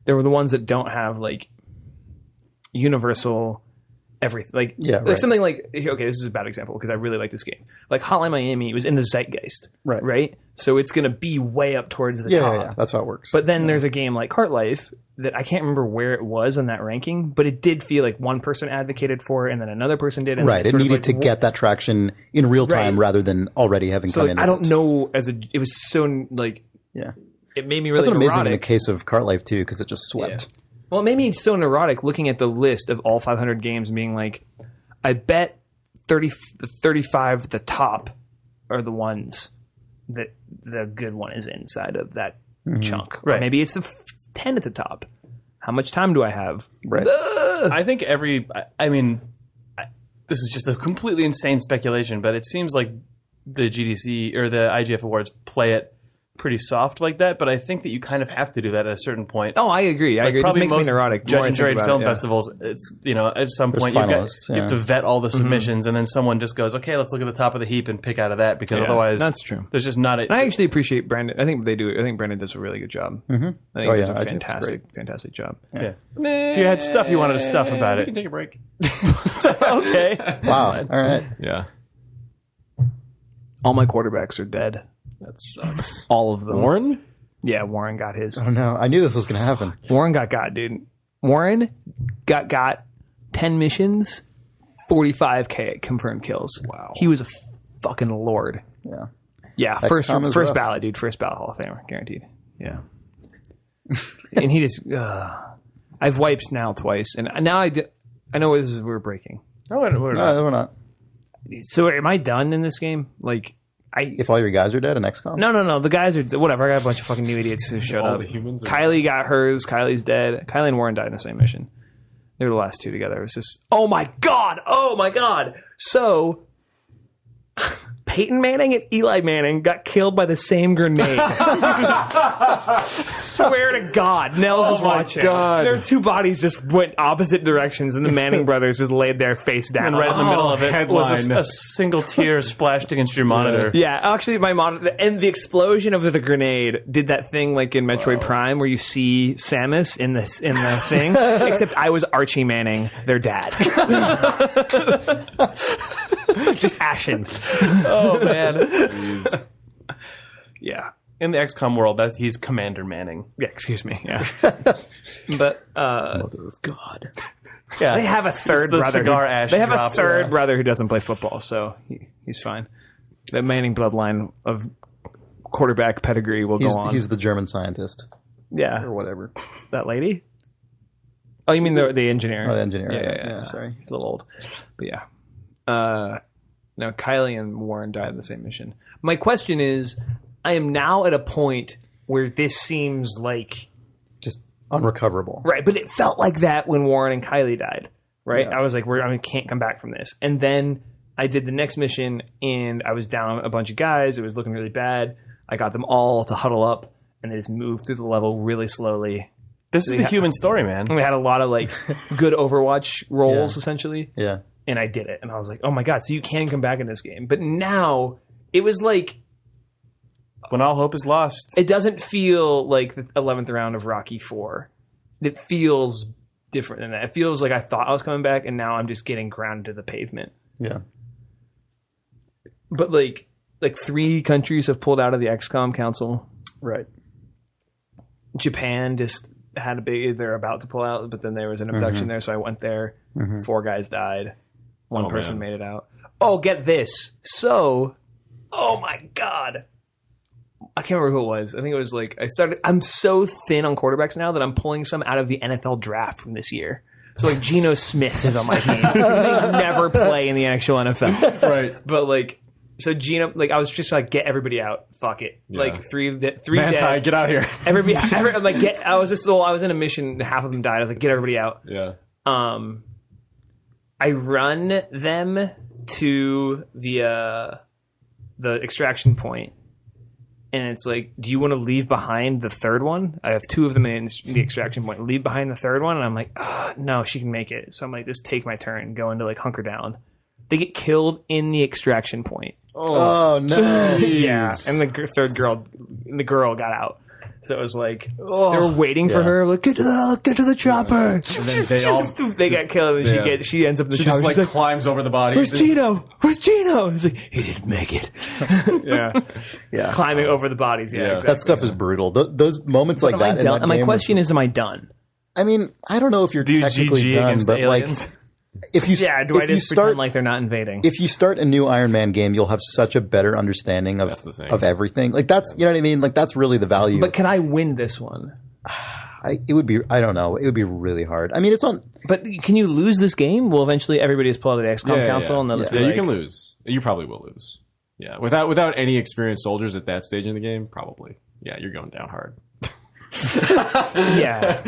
There were the ones that don't have like universal everything. Like something like, okay, this is a bad example because I really like this game. Like Hotline Miami was in the zeitgeist, right? So it's going to be way up towards the top. Yeah, that's how it works. But then there's a game like Heart Life that I can't remember where it was in that ranking, but it did feel like one person advocated for it and then another person did. And it needed to get that traction in real time rather than already having come in. I don't know. It was so like, it made me really That's neurotic. amazing in the case of Heart Life too, because it just swept. Yeah. Well, it made me so neurotic looking at the list of all 500 games and being like, I bet 35 at the top are the ones that the good one is inside of that chunk. Right. Or maybe it's the 10 at the top. How much time do I have? Right. I think this is just a completely insane speculation, but it seems like the GDC or the IGF Awards play it pretty soft like that, but I think that you kind of have to do that at a certain point. Oh, I agree. I agree. This makes me neurotic. Judge and jury film festivals, it's, at some point you have to vet all the submissions, and then someone just goes, okay, let's look at the top of the heap and pick out of that, because otherwise that's true. There's just not I actually appreciate Brandon. I think Brandon does a really good job. I think he does a fantastic job. Yeah. If you had stuff you wanted to stuff about it, you can take a break. Okay. Wow. All right. Yeah. All my quarterbacks are dead. That sucks. All of them. Warren? Yeah, Warren got his. Oh no, I knew this was going to happen. Warren got, dude. Warren got 10 missions, 45K confirmed kills. Wow. He was a fucking lord. Yeah. Yeah, XCOM is first rough. ballot, dude. First ballot Hall of Famer, guaranteed. Yeah. And he just... I've wiped now twice, and now I know we're breaking. No, we're not. No, we're not. So am I done in this game? Like, If all your guys are dead in XCOM? No. The guys are... Whatever, I got a bunch of fucking new idiots who showed All up. the humans are- Kylie got hers. Kylie's dead. Kylie and Warren died in the same mission. They were the last two together. It was just... Oh, my God! So... Peyton Manning and Eli Manning got killed by the same grenade. Swear to God, Nels was watching. God. Their two bodies just went opposite directions, and the Manning brothers just laid their face down. And right in the middle of it was headline. a single tear splashed against your monitor. Yeah, actually, my monitor and the explosion of the grenade did that thing like in Metroid Prime where you see Samus in the thing. Except I was Archie Manning, their dad. Just ashen. Oh, man. Yeah. In the XCOM world, he's Commander Manning. Yeah, excuse me. Yeah. But Mother of God. Yeah. they have a third the brother. cigar ash They have a drops, third brother who doesn't play football, so he's fine. The Manning bloodline of quarterback pedigree will go on. He's the German scientist yeah. or whatever. That lady? Oh, you mean the engineer? Oh, the engineer. Yeah. Sorry. He's a little old. But yeah. No, Kylie and Warren died in the same mission. My question is, I am now at a point where this seems like... Just unrecoverable. Right, but it felt like that when Warren and Kylie died, right? Yeah. I was like, I can't come back from this. And then I did the next mission, and I was down a bunch of guys. It was looking really bad. I got them all to huddle up, and they just moved through the level really slowly. This is the human story, man. And we had a lot of like good Overwatch roles, essentially. Yeah. And I did it. And I was like, oh my God, so you can come back in this game. But now it was like, When all hope is lost. it doesn't feel like the 11th round of Rocky 4. It feels different than that. It feels like I thought I was coming back, and now I'm just getting grounded to the pavement. Yeah. But like 3 countries have pulled out of the XCOM Council. Right. Japan just had they're about to pull out, but then there was an abduction there, so I went there. 4 guys died. One person made it out. Oh, get this. So, oh my God. I can't remember who it was. I think it was like, I'm so thin on quarterbacks now that I'm pulling some out of the NFL draft from this year. So like Geno Smith is on my team. They never play in the actual NFL. Right. But like, so Geno, like I was just like, get everybody out. Fuck it. Yeah. Like three Manti, dead. get out of here. I'm like, I was in a mission. Half of them died. I was like, get everybody out. Yeah. I run them to the extraction point, and it's like, do you want to leave behind the third one? I have 2 of them in the extraction point. Leave behind the third one, and I'm like, no, she can make it. So I'm like, just take my turn, go into like hunker down. They get killed in the extraction point. Oh, no. Yeah, and the girl got out. So it was like they were waiting for her. Like, get to the chopper. And then They got killed, and she ends up in the She chopper. just like She's climbs over the body. Where's Gino? It's like, he didn't make it. Yeah. Climbing over the bodies. Yeah, Yeah. exactly. That stuff is brutal. Those moments like Am I that. in done? that My game question is, am I done? I mean, I don't know if you're Do you technically GG done, against but aliens? like, if you Yeah, do if I you just start, pretend like they're not invading? if you start a new Iron Man game, you'll have such a better understanding of That's the thing. of everything. Like that's you know what I mean. Like that's really the value. But can I win this one? It would be. I don't know. It would be really hard. I mean, it's on. But can you lose this game? Well, eventually everybody is pulled out of the XCOM Council, and they'll just be you like, can lose. You probably will lose. Yeah, without any experienced soldiers at that stage in the game, probably. Yeah, you're going down hard. yeah,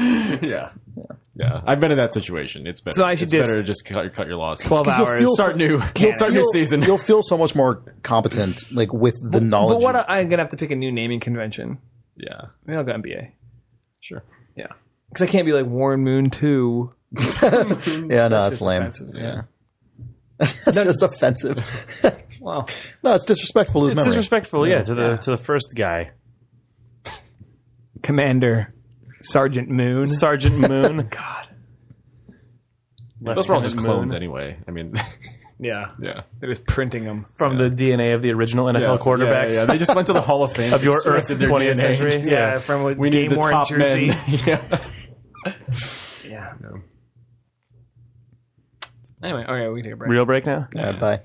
Yeah. I've been in that situation. It's better. So I should it's just- better to just cut your losses. 12 You'll hours. feel- Start new. You'll Start new feel- season. You'll feel so much more competent, like with the knowledge. But what I'm gonna have to pick a new naming convention. Yeah. Maybe I'll go NBA. Sure. Yeah, because I can't be like Warren Moon 2. yeah, no, it's just lame. offensive, yeah. That's just offensive. Well, No, it's disrespectful to his It's memory. disrespectful, to the first guy. Commander Sergeant Moon. Sergeant Moon. God. Those were all just Lieutenant clones Moon. anyway. I mean, Yeah. Yeah. They're just printing them. From the DNA of the original NFL quarterbacks. Yeah. They just went to the Hall of Fame of your Earth extracted their 20th DNA. century. Yeah, from a We need the game-worn top jersey. men. Yeah. Anyway, okay, we can take a break. Real break now? Bye.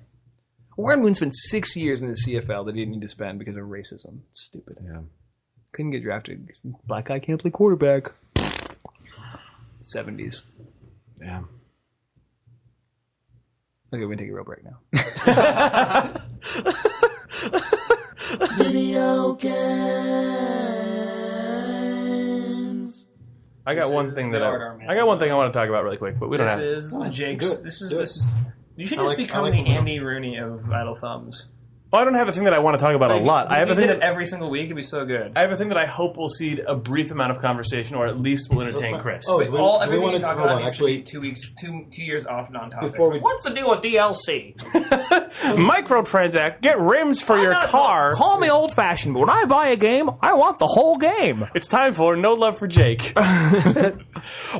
Warren Moon spent 6 years in the CFL that he didn't need to spend because of racism. Stupid. Yeah. Couldn't get drafted because black guy can't play quarterback. 70s. Yeah. Okay, we can take a real break now. Video games. I got one thing I want to talk about really quick, but we don't have. This is Jake's. This is. You should just become the Andy Rooney of Idle Thumbs. Well, I don't have a thing that I want to talk about a lot. I have a thing that every single week. It'd be so good. I have a thing that I hope will seed a brief amount of conversation, or at least will entertain Chris. Oh, everything you talk about needs to be 2 weeks, 2 years off non-topic. What's the deal with DLC? Microtransact. Get rims for your car. Call me old-fashioned, but when I buy a game, I want the whole game. It's time for No Love for Jake.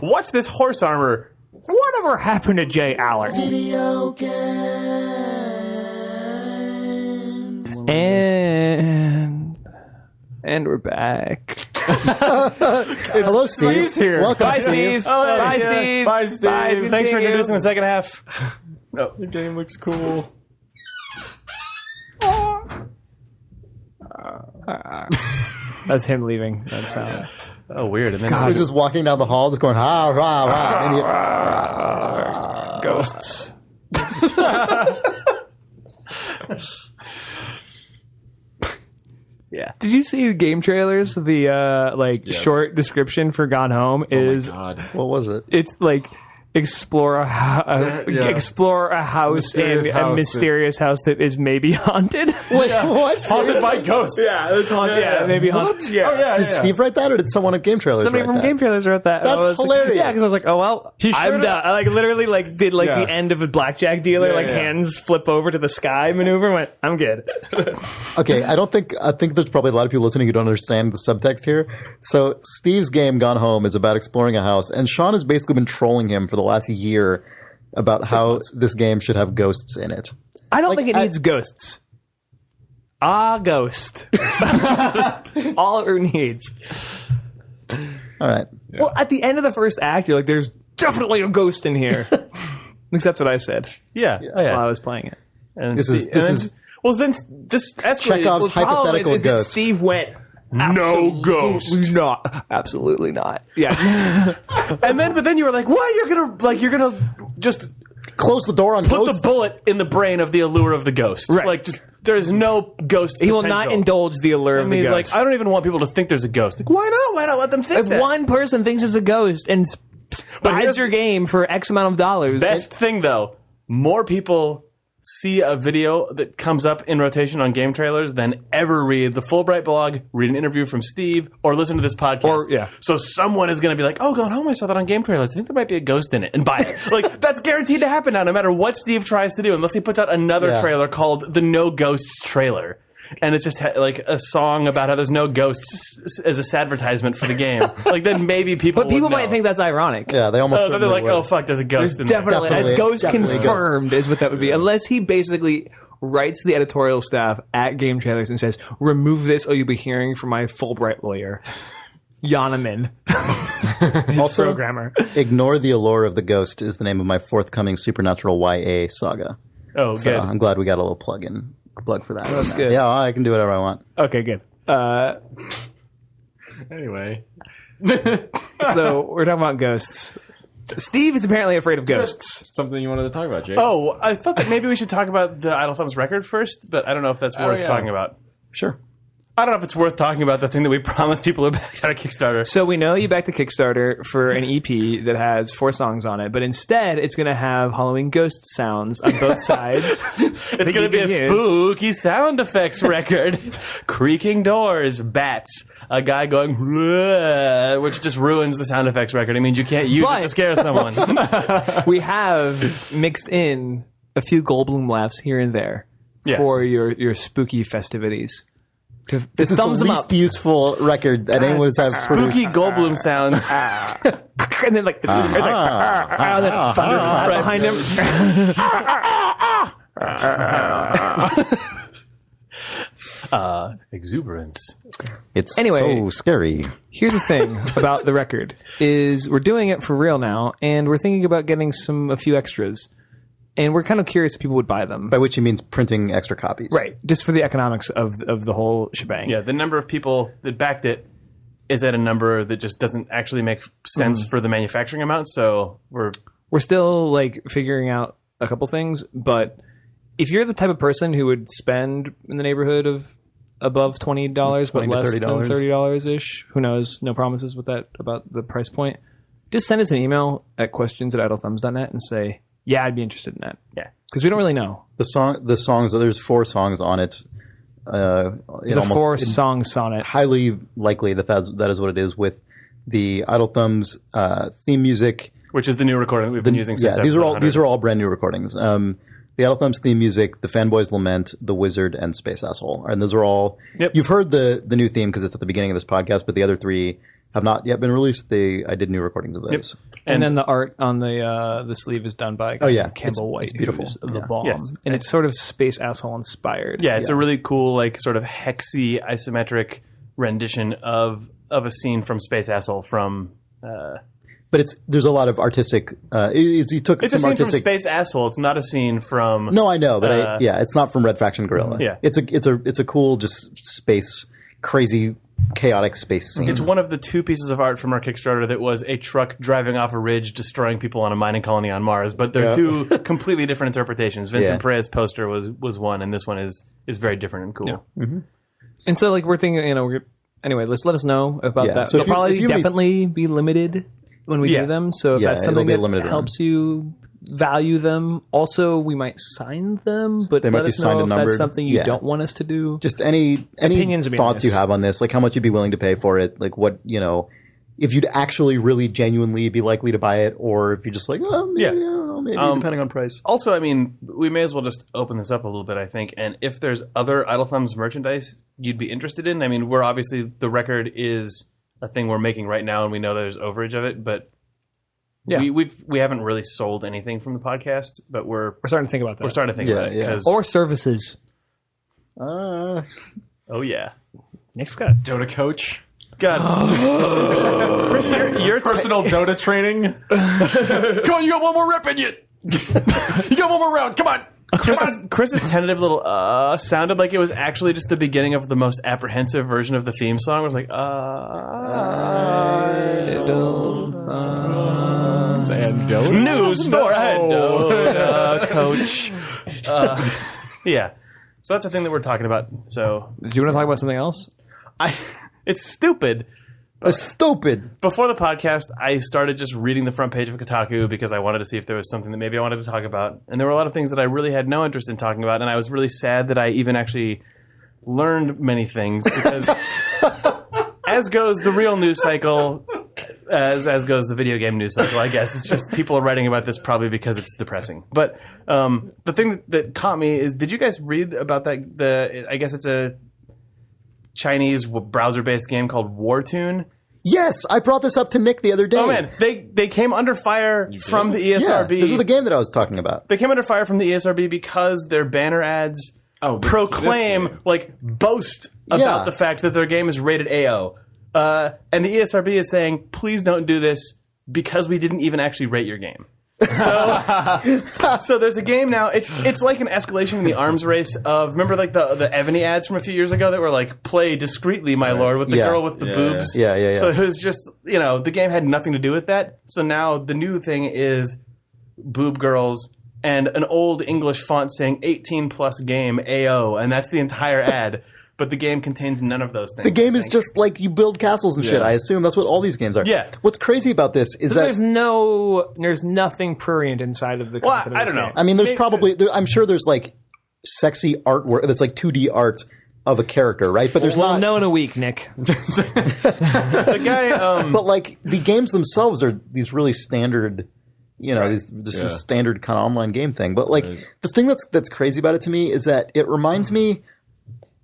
What's this horse armor? Whatever happened to Jay Allard? Video games. And we're back. Hello, Steve. Steve's here. Welcome, Bye, Steve. Steve. Bye, Steve. Bye, Steve. Bye, Steve. Thanks for See you. introducing the second half. Oh, the game looks cool. That's him leaving. That's how. Oh, weird. And then He was just walking down the hall, just going, ha, rah, rah. And he, Ghosts. yeah. Did you see the game trailers? The short description for Gone Home is God. what was it? it's like explore a house Mysterious in a house mysterious house that is maybe haunted. Wait, what? Haunted by ghosts. Yeah, it's haunted. Yeah, maybe haunted. Yeah. Oh, yeah. Did Steve write that, or did someone at Game Trailers Somebody write from that? Game Trailers wrote that. That's I was like- hilarious. yeah, because I was like, oh well, I'm done. I literally did Yeah. the end of a blackjack dealer, Yeah, yeah. hands flip over to the sky maneuver. And went, I'm good. Okay, I think there's probably a lot of people listening who don't understand the subtext here. So Steve's game Gone Home is about exploring a house, and Sean has basically been trolling him for the last year about how this game should have ghosts in it. I don't think it needs ghosts. A ghost. All it needs. All right. Well, at the end of the first act, you're like, there's definitely a ghost in here. At least that's what I said Yeah. Oh, yeah. while I was playing it. And This is then this escalated. Chekhov's hypothetical is that ghost. Steve went, No ghost. not. Absolutely not. Yeah. But then you were like, what? You're gonna just Close the door on put ghosts? the bullet in the brain of the allure of the ghost. Right. Like, just there's no ghost. He will not indulge the allure of And the he's ghost. like, I don't even want people to think there's a ghost. Like, why not? Why not let them think If that? one person thinks it's a ghost and buys here's- your game for X amount of dollars, Best thing though, more people see a video that comes up in rotation on game trailers than ever read the Fulbright blog, read an interview from Steve, or listen to this podcast. So someone is going to be like, oh, Gone Home, I saw that on game trailers. I think there might be a ghost in it, and buy it. Like, that's guaranteed to happen now, no matter what Steve tries to do, unless he puts out another trailer called the No Ghosts trailer. And it's just like a song about how there's no ghosts as a advertisement for the game. Like, then maybe people but people would know. might think that's ironic. Yeah, they almost They're certainly like, would. oh, fuck, there's a ghost in Definitely, Definitely, as ghost definitely confirmed is what that would be. Unless he basically writes to the editorial staff at Game Trailers and says, remove this or you'll be hearing from my Fulbright lawyer, Yonaman. Also, programmer. Ignore the Allure of the Ghost is the name of my forthcoming supernatural YA saga. Oh, So good. I'm glad we got a little plug for that. That's good. Yeah, I can do whatever I want. Okay, good. Anyway. So we're talking about ghosts. Steve is apparently afraid of ghosts. Something you wanted to talk about, Jake? Oh, I thought that maybe we should talk about the Idle Thumbs record first, but I don't know if that's worth talking about. Sure. I don't know if it's worth talking about the thing that we promised people who backed out of Kickstarter. So we know you backed a Kickstarter for an EP that has 4 songs on it, but instead it's going to have Halloween ghost sounds on both sides. It's going to be a spooky sound effects record. Creaking doors, bats, a guy going, "Bleh," which just ruins the sound effects record. It means you can't use it to scare someone. We have mixed in a few Goldblum laughs here and there for your spooky festivities. This is the thumbs them least up. useful record that anyone's ever produced. Spooky Goldblum sounds. And then like, it's like, and then thunder clap behind him. Exuberance. It's Anyway. so scary. Here's the thing about the record is we're doing it for real now, and we're thinking about getting a few extras. And we're kind of curious if people would buy them. By which he means printing extra copies. Right. Just for the economics of the whole shebang. Yeah, the number of people that backed it is at a number that just doesn't actually make sense for the manufacturing amount. So we're still like figuring out a couple things, but if you're the type of person who would spend in the neighborhood of above $20 but less than $30 ish, who knows? No promises with that about the price point. Just send us an email at questions@idlethumbs.net and say, yeah, I'd be interested in that. Yeah, because we don't really know. The songs. There's 4 songs on it. It's a 4-song sonnet. Highly likely that is what it is with the Idle Thumbs theme music, which is the new recording that we've been using since. Yeah, these are all brand new recordings. The Idle Thumbs theme music, the Fanboys Lament, the Wizard, and Space Asshole, and those are all. Yep. You've heard the new theme because it's at the beginning of this podcast, but the other 3 have not yet been released. I did new recordings of those. Yep. And then the art on the sleeve is done by Campbell White. It's beautiful. Who's the bomb. Yes. And it's sort of Space Asshole inspired. Yeah, it's a really cool, like, sort of hexy, isometric rendition of a scene from Space Asshole from... But there's a lot of artistic... he took it's some a scene artistic... from Space Asshole. It's not a scene from... No, I know, but it's not from Red Faction Guerrilla. Yeah. It's a cool, just space, crazy... chaotic space scene. It's one of the 2 pieces of art from our Kickstarter that was a truck driving off a ridge destroying people on a mining colony on Mars, but they're 2 completely different interpretations. Vincent Perez poster was one, and this one is very different and cool. Yeah. Mm-hmm. And so, like, we're thinking, anyway, let us know about that. So They'll probably definitely be limited when we do them. So if that's something that helps you value them, also we might sign them, but let us know if that's something you don't want us to do. Just any opinions thoughts you have on this, like how much you'd be willing to pay for it, like what, if you'd actually really genuinely be likely to buy it, or if you're just like, maybe depending on price. Also, I mean, we may as well just open this up a little bit, I think, and if there's other Idle Thumbs merchandise you'd be interested in, I mean, we're obviously, the record is a thing we're making right now, and we know there's overage of it, but we haven't really sold anything from the podcast, but we're starting to think about that. We're starting to think about it. Or services. Oh, yeah. Nick's got Dota coach. God. Chris, your personal Dota training. Come on, you got one more rep in you. You got one more round. Come on. Chris's tentative little sounded like it was actually just the beginning of the most apprehensive version of the theme song. It was like, and Dota? News store Dota coach. Yeah. So that's a thing that we're talking about. So, do you want to talk about something else? It's stupid. It's stupid. Before the podcast, I started just reading the front page of Kotaku because I wanted to see if there was something that maybe I wanted to talk about. And there were a lot of things that I really had no interest in talking about. And I was really sad that I even actually learned many things because as goes the real news cycle, as goes the video game news cycle, I guess. It's just people are writing about this probably because it's depressing. But the thing that caught me is, did you guys read about that? I guess it's a Chinese browser-based game called Wartune. Yes, I brought this up to Nick the other day. Oh man, they came under fire from the ESRB. Yeah, this is the game that I was talking about. They came under fire from the ESRB because their banner ads boast about the fact that their game is rated AO. And the ESRB is saying, please don't do this because we didn't even actually rate your game. So there's a game now. It's like an escalation in the arms race of, remember like the Evany ads from a few years ago that were like, play discreetly, my lord, with the girl with the boobs. Yeah. So it was just, the game had nothing to do with that. So now the new thing is boob girls and an old English font saying 18 plus game AO, and that's the entire ad. But the game contains none of those things. The game is just like you build castles and shit. I assume that's what all these games are. Yeah. What's crazy about this is that there's nothing prurient inside of the content of this I don't know. game. I mean, there's I'm sure there's like sexy artwork that's like 2D art of a character, right? But there's not. We'll know in a week, Nick. The guy. But like the games themselves are these really standard. This is standard kind of online game thing. But like the thing that's crazy about it to me is that it reminds me.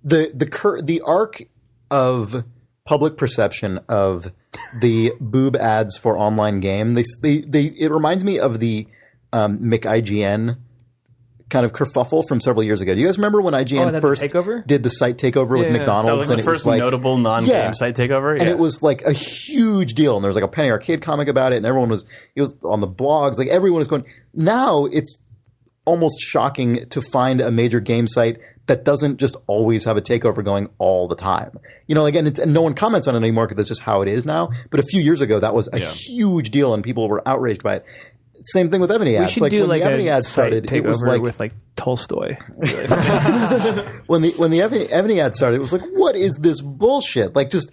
The arc of public perception of the boob ads for online game, it reminds me of the McIGN kind of kerfuffle from several years ago. Do you guys remember when IGN first did the site takeover with McDonald's? That was the first notable non-game site takeover. And it was like a huge deal. And there was like a Penny Arcade comic about it, and it was on the blogs. Like everyone was going. Now it's almost shocking to find a major game site that doesn't just always have a takeover going all the time. And no one comments on it anymore because that's just how it is now. But a few years ago, that was a huge deal, and people were outraged by it. Same thing with Ebony ads. We should do when the Ebony ads started, it was like with like Tolstoy. when the Ebony ad started, it was like, what is this bullshit? Like just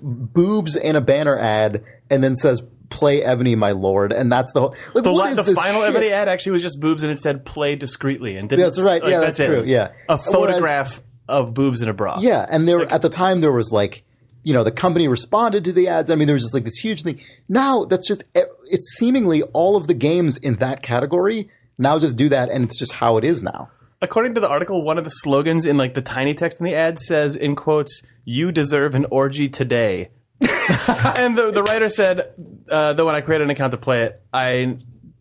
boobs and a banner ad, and then says, "Play Ebony, my lord," and that's the whole. Like, the final shit? Ebony ad actually was just boobs, and it said "Play discreetly," and didn't. That's right. Yeah, that's true. Yeah, a photograph of boobs in a bra. Yeah, and there at the time there was like. The company responded to the ads. I mean, there was just like this huge thing. Now, it's seemingly all of the games in that category now just do that, and it's just how it is now. According to the article, one of the slogans in like the tiny text in the ad says, in quotes, "You deserve an orgy today." And the writer said, though when I created an account to play it, I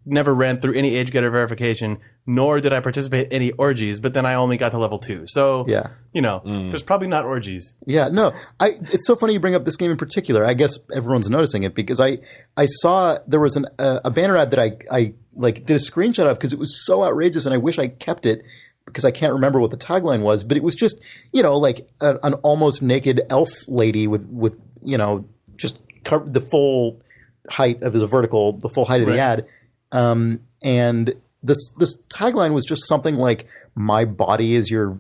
never ran through any age getter verification, nor did I participate in any orgies, but then I only got to level 2. So, there's probably not orgies. Yeah, no. It's so funny you bring up this game in particular. I guess everyone's noticing it because I saw there was a banner ad that I did a screenshot of because it was so outrageous, and I wish I kept it because I can't remember what the tagline was, but it was just, like an almost naked elf lady with just the full height of the full height of the ad. And this tagline was just something like, "My body is your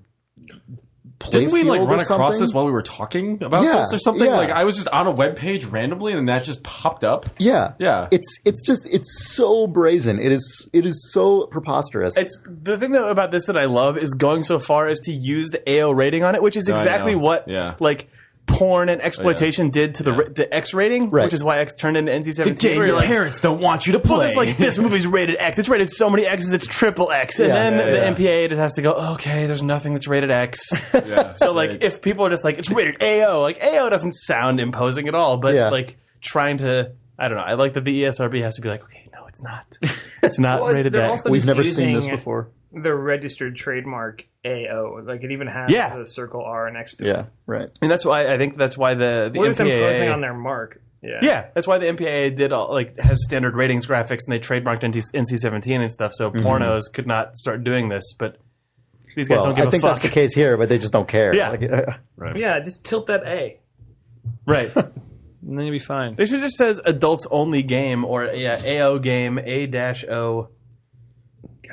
playfield." Didn't we run across this while we were talking about this or something? Yeah. Like I was just on a webpage randomly and that just popped up. Yeah. Yeah. It's so brazen. It is so preposterous. It's the thing about this that I love is going so far as to use the AO rating on it, which is exactly what porn and exploitation did to the X rating, which is why X turned into NC-17. The game your parents don't want you to play. Well, it's like, this movie's rated X. It's rated so many X's, it's triple X. And then the MPAA just has to go, okay, there's nothing that's rated X. So, if people are just like, it's rated AO, like, AO doesn't sound imposing at all, but, trying to, I don't know, I like that the ESRB has to be like, okay, no, it's not. It's not rated X. We've never seen this before. The registered trademark AO, like it even has the circle R next to it. Yeah, right. And that's why the What is MPAA imposing on their mark? Yeah, that's why the MPAA did has standard ratings graphics, and they trademarked NC-17 and stuff, so pornos could not start doing this. But these guys don't give a fuck. I think that's the case here, but they just don't care. Yeah, right. Yeah, just tilt that A. Right. And then you'll be fine. They should just says adults only game or AO game A-O.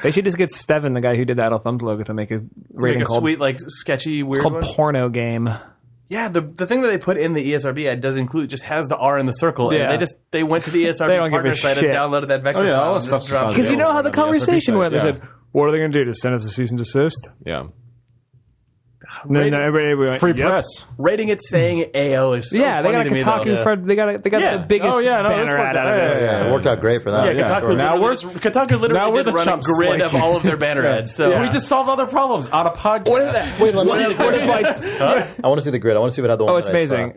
They should just get Steven, the guy who did the Adult Thumbs logo, to make a rating called sweet, sketchy, weird. It's called one. Porno Game. Yeah, the thing that they put in the ESRB ad does include just has the R in the circle. Yeah. And they went to the ESRB partner site and downloaded that vector. Oh yeah, all that stuff. Because you know how the conversation went. They said, "What are they going to do? Just send us a cease and desist?" Yeah. And then everybody went, free press. Rating it saying AO is so they got funny a to me, Kotaku front. They got the biggest banner ad out of this. Yeah, it worked out great for that. Yeah, Kotaku literally did run a grid of all of their banner ads. So we just solved all their problems on a podcast. What is that? Wait, let me see. I want to see the grid. I want to see what other one. Oh, it's amazing.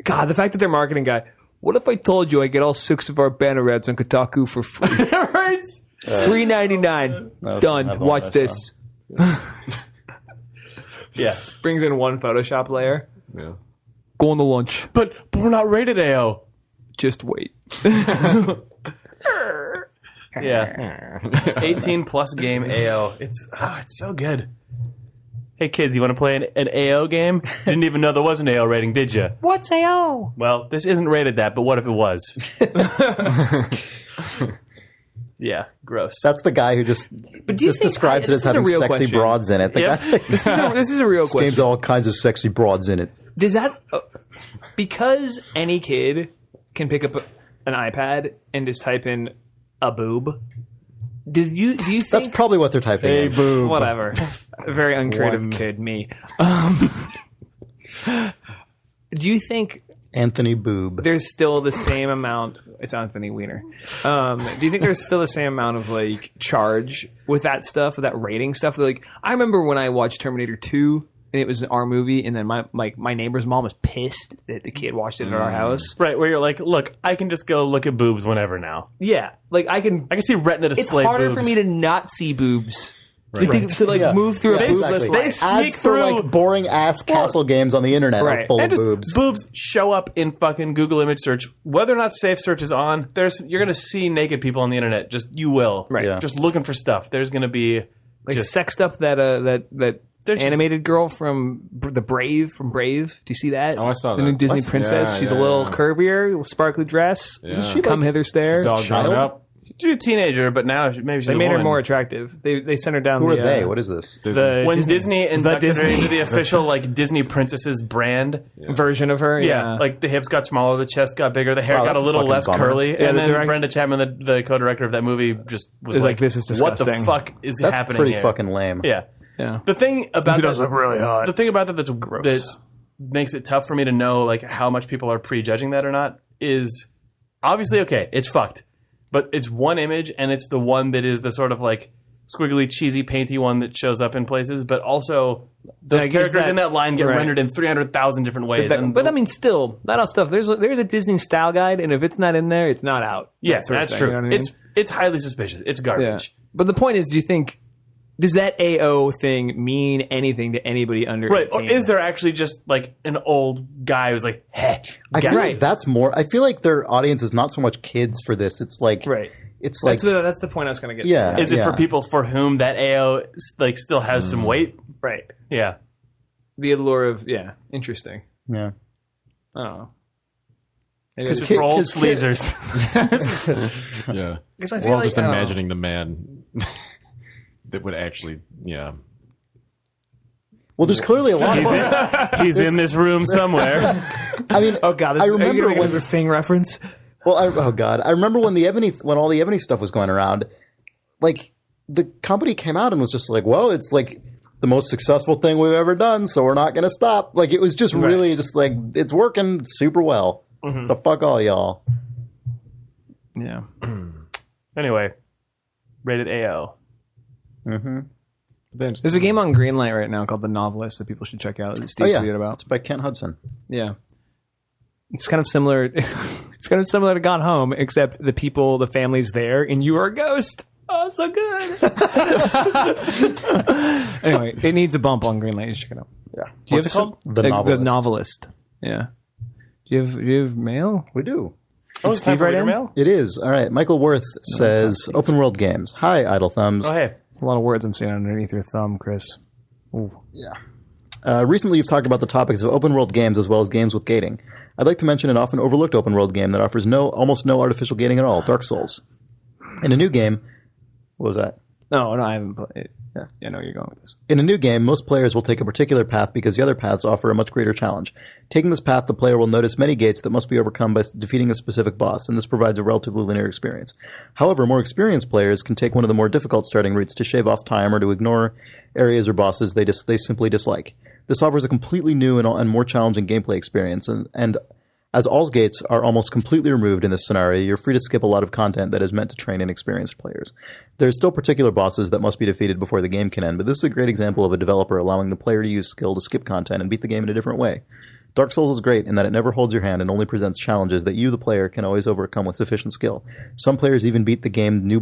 God, the fact that their marketing guy. What if I told you I get all 6 of our banner ads on Kotaku for free? Right? $3.99. Done. Watch this. Yeah. Brings in one Photoshop layer. Yeah. Going to lunch. But we're not rated AO. Just wait. Yeah. 18 plus game AO. It's so good. Hey kids, you want to play an AO game? Didn't even know there was an AO rating, did you? What's AO? Well, this isn't rated that, but what if it was? Yeah, gross. That's the guy who just describes it as having sexy broads in it. This is a real question. This game's all kinds of sexy broads in it. Does that because any kid can pick up an iPad and just type in a boob? Do you think that's probably what they're typing? A boob. Whatever. A very uncreative kid, me. Do you think Anthony Boob? There's still the same amount. It's Anthony Weiner. Do you think there's still the same amount of charge with that stuff, with that rating stuff? I remember when I watched Terminator 2, and it was our movie, and then my neighbor's mom was pissed that the kid watched it at our house. Right, where you're like, look, I can just go look at boobs whenever now. Yeah, like I can see retina display. It's harder boobs. for me to not see boobs. Right. To move through a boobless life. They sneak Ads for through like boring ass castle games on the internet are full of boobs. Boobs show up in fucking Google image search. Whether or not safe search is on, you're gonna see naked people on the internet. You will. Right. Yeah. Just looking for stuff. There's gonna be like sexed up that animated girl from Brave. Do you see that? Oh, I saw the that. new Disney princess. Yeah, She's a little curvier, little sparkly dress. Yeah. She Come hither, stare. She's all grown up. She's a teenager, but now maybe she's They a made her woman. more attractive. They sent her down. Who are they? What is this? When Disney inducted her Disney. into the official like Disney princesses brand. version of her? Yeah, like the hips got smaller, the chest got bigger, the hair Wow, got a that's a little fucking less bummer. curly, Yeah, and the then direct- Brenda Chapman, the co-director of that movie, just was Is like, "This is What the disgusting." fuck is That's happening pretty here? fucking lame. Yeah. Yeah. The thing about She that, does look really hot. the thing about that that makes it tough for me to know like how much people are prejudging that or not is obviously okay. It's fucked, but it's one image and it's the one that is the sort of like squiggly, cheesy, painty one that shows up in places. But also those I guess characters in that line get right. rendered in 300,000 different ways. But I mean, still, that all stuff. There's a Disney style guide, and if it's not in there, it's not out. yeah, That sort of that's thing, true. you know what I mean? It's highly suspicious. It's Yeah. garbage. But the point is, do you think does that AO thing mean anything to anybody under Right. 18? Or is there actually just like an old guy who's like, hey, I feel Right. like that's more. I feel like their audience is not so much kids for this. It's like right? It's like That's the point I was going to get. Yeah. to. is it for people for whom that AO like still has some weight? Right. Yeah. The allure of interesting. yeah. I don't know. Because kid- for old 'cause kid- sleazers. Yeah. Because I We're feel all like just I don't know. imagining the man that would actually, Well, there's clearly a lot of. He's in this room somewhere. I mean, Oh god, I are you remember gonna get when the Thing reference. Well, oh god, I remember when when all the Ebony stuff was going around, like the company came out and was just like, "Well, it's like the most successful thing we've ever done, so we're not going to stop." Like it was just really just like it's working super well. So fuck all y'all. Yeah. Anyway, rated AO. There's a game on Greenlight right now called The Novelist that people should check out. That Steve tweeted about. It's by Kent Hudson. Yeah. It's kind of similar. It's kind of similar to Gone Home, except the family's there, and you are a ghost. Oh, so good. Anyway, it needs a bump on Greenlight. You should check it out. Yeah. What's it called? The Novelist. The Novelist. Yeah. Do you have mail? We do. Oh, it's time for right reader in? mail? It is. All right. Michael Worth says, open world games. Hi, Idle Thumbs. Oh, hey. There's a lot of words I'm seeing underneath your thumb, Chris. Ooh. Yeah. Recently, you've talked about the topics of open world games as well as games with gating. I'd like to mention an often overlooked open world game that offers almost no artificial gating at all, Dark Souls. In a new game, what was that? No, I haven't played. Yeah. I know where you're going with this. In a new game, most players will take a particular path because the other paths offer a much greater challenge. Taking this path, the player will notice many gates that must be overcome by defeating a specific boss, and this provides a relatively linear experience. However, more experienced players can take one of the more difficult starting routes to shave off time or to ignore areas or bosses they simply dislike. This offers a completely new and more challenging gameplay experience, and as all gates are almost completely removed in this scenario, you're free to skip a lot of content that is meant to train inexperienced players. There are still particular bosses that must be defeated before the game can end, but this is a great example of a developer allowing the player to use skill to skip content and beat the game in a different way. Dark Souls is great in that it never holds your hand and only presents challenges that you, the player, can always overcome with sufficient skill. Some players even beat the game New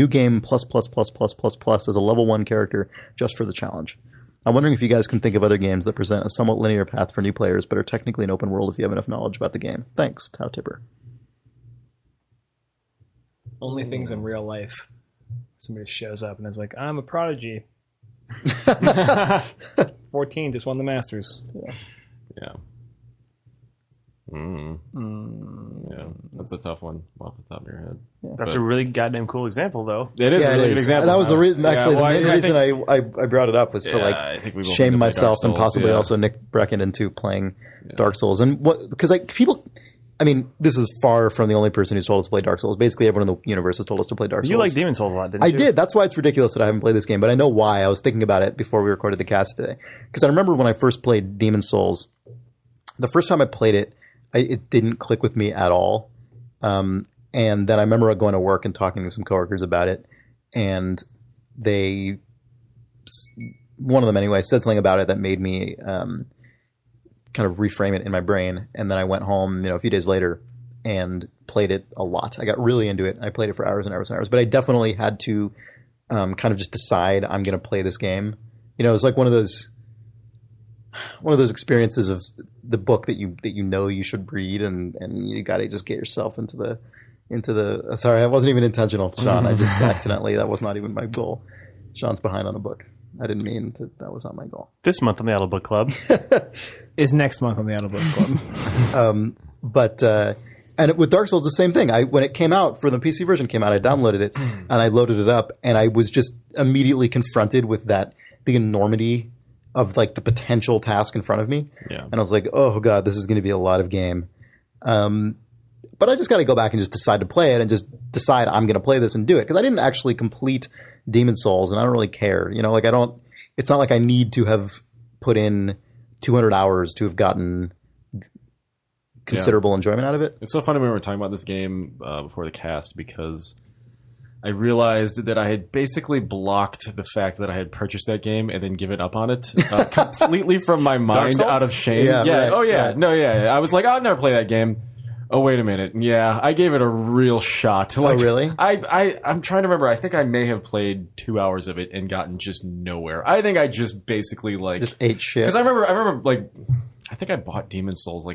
Game plus as a level 1 character just for the challenge. I'm wondering if you guys can think of other games that present a somewhat linear path for new players, but are technically an open world if you have enough knowledge about the game. Thanks, Tao Tipper. Only things in real life. Somebody shows up and is like, I'm a prodigy. 14 just won the Masters. Yeah. Yeah, that's a tough one off the top of your head. That's a really goddamn cool example, though. It is a really good example. And that was the reason. Actually, well, the main reason I brought it up was to I think we both shame need to play myself Dark and possibly Souls, also Nick Brecken into playing Dark Souls. And because people, I mean, this is far from the only person who's told us to play Dark Souls. Basically, everyone in the universe has told us to play Dark Souls. You like Demon Souls a lot, didn't you? I did. That's why it's ridiculous that I haven't played this game. But I know why. I was thinking about it before we recorded the cast today. Because I remember when I first played Demon Souls, the first time I played it, it didn't click with me at all. And then I remember going to work and talking to some coworkers about it. And they one of them anyway, said something about it that made me kind of reframe it in my brain. And then I went home, a few days later and played it a lot. I got really into it. I played it for hours and hours and hours. But I definitely had to kind of just decide I'm going to play this game. It was like one of those experiences of the book that you should read, and you got to just get yourself into the. Sorry, that wasn't even intentional, Sean. I just accidentally. That was not even my goal. Sean's behind on a book. I didn't mean to. That was not my goal. This month on the Auto Book Club is next month on the Auto Book Club. And with Dark Souls, the same thing. When it came out, for the PC version came out, I downloaded it and I loaded it up, and I was just immediately confronted with the enormity of like the potential task in front of me. Yeah. And I was like, oh God, this is going to be a lot of game. But I just got to go back and just decide to play it and just decide I'm going to play this and do it. Because I didn't actually complete Demon Souls, and I don't really care. It's not like I need to have put in 200 hours to have gotten considerable enjoyment out of it. It's so funny when we were talking about this game before the cast, because I realized that I had basically blocked the fact that I had purchased that game and then given up on it completely from my mind out of shame. Yeah. Right, Oh, yeah. right. No, yeah. I was like, I'll never play that game. Oh, wait a minute. Yeah, I gave it a real shot. Oh, really? I'm trying to remember. I think I may have played 2 hours of it and gotten just nowhere. I think I just basically just ate shit. Because I remember like, I think I bought Demon Souls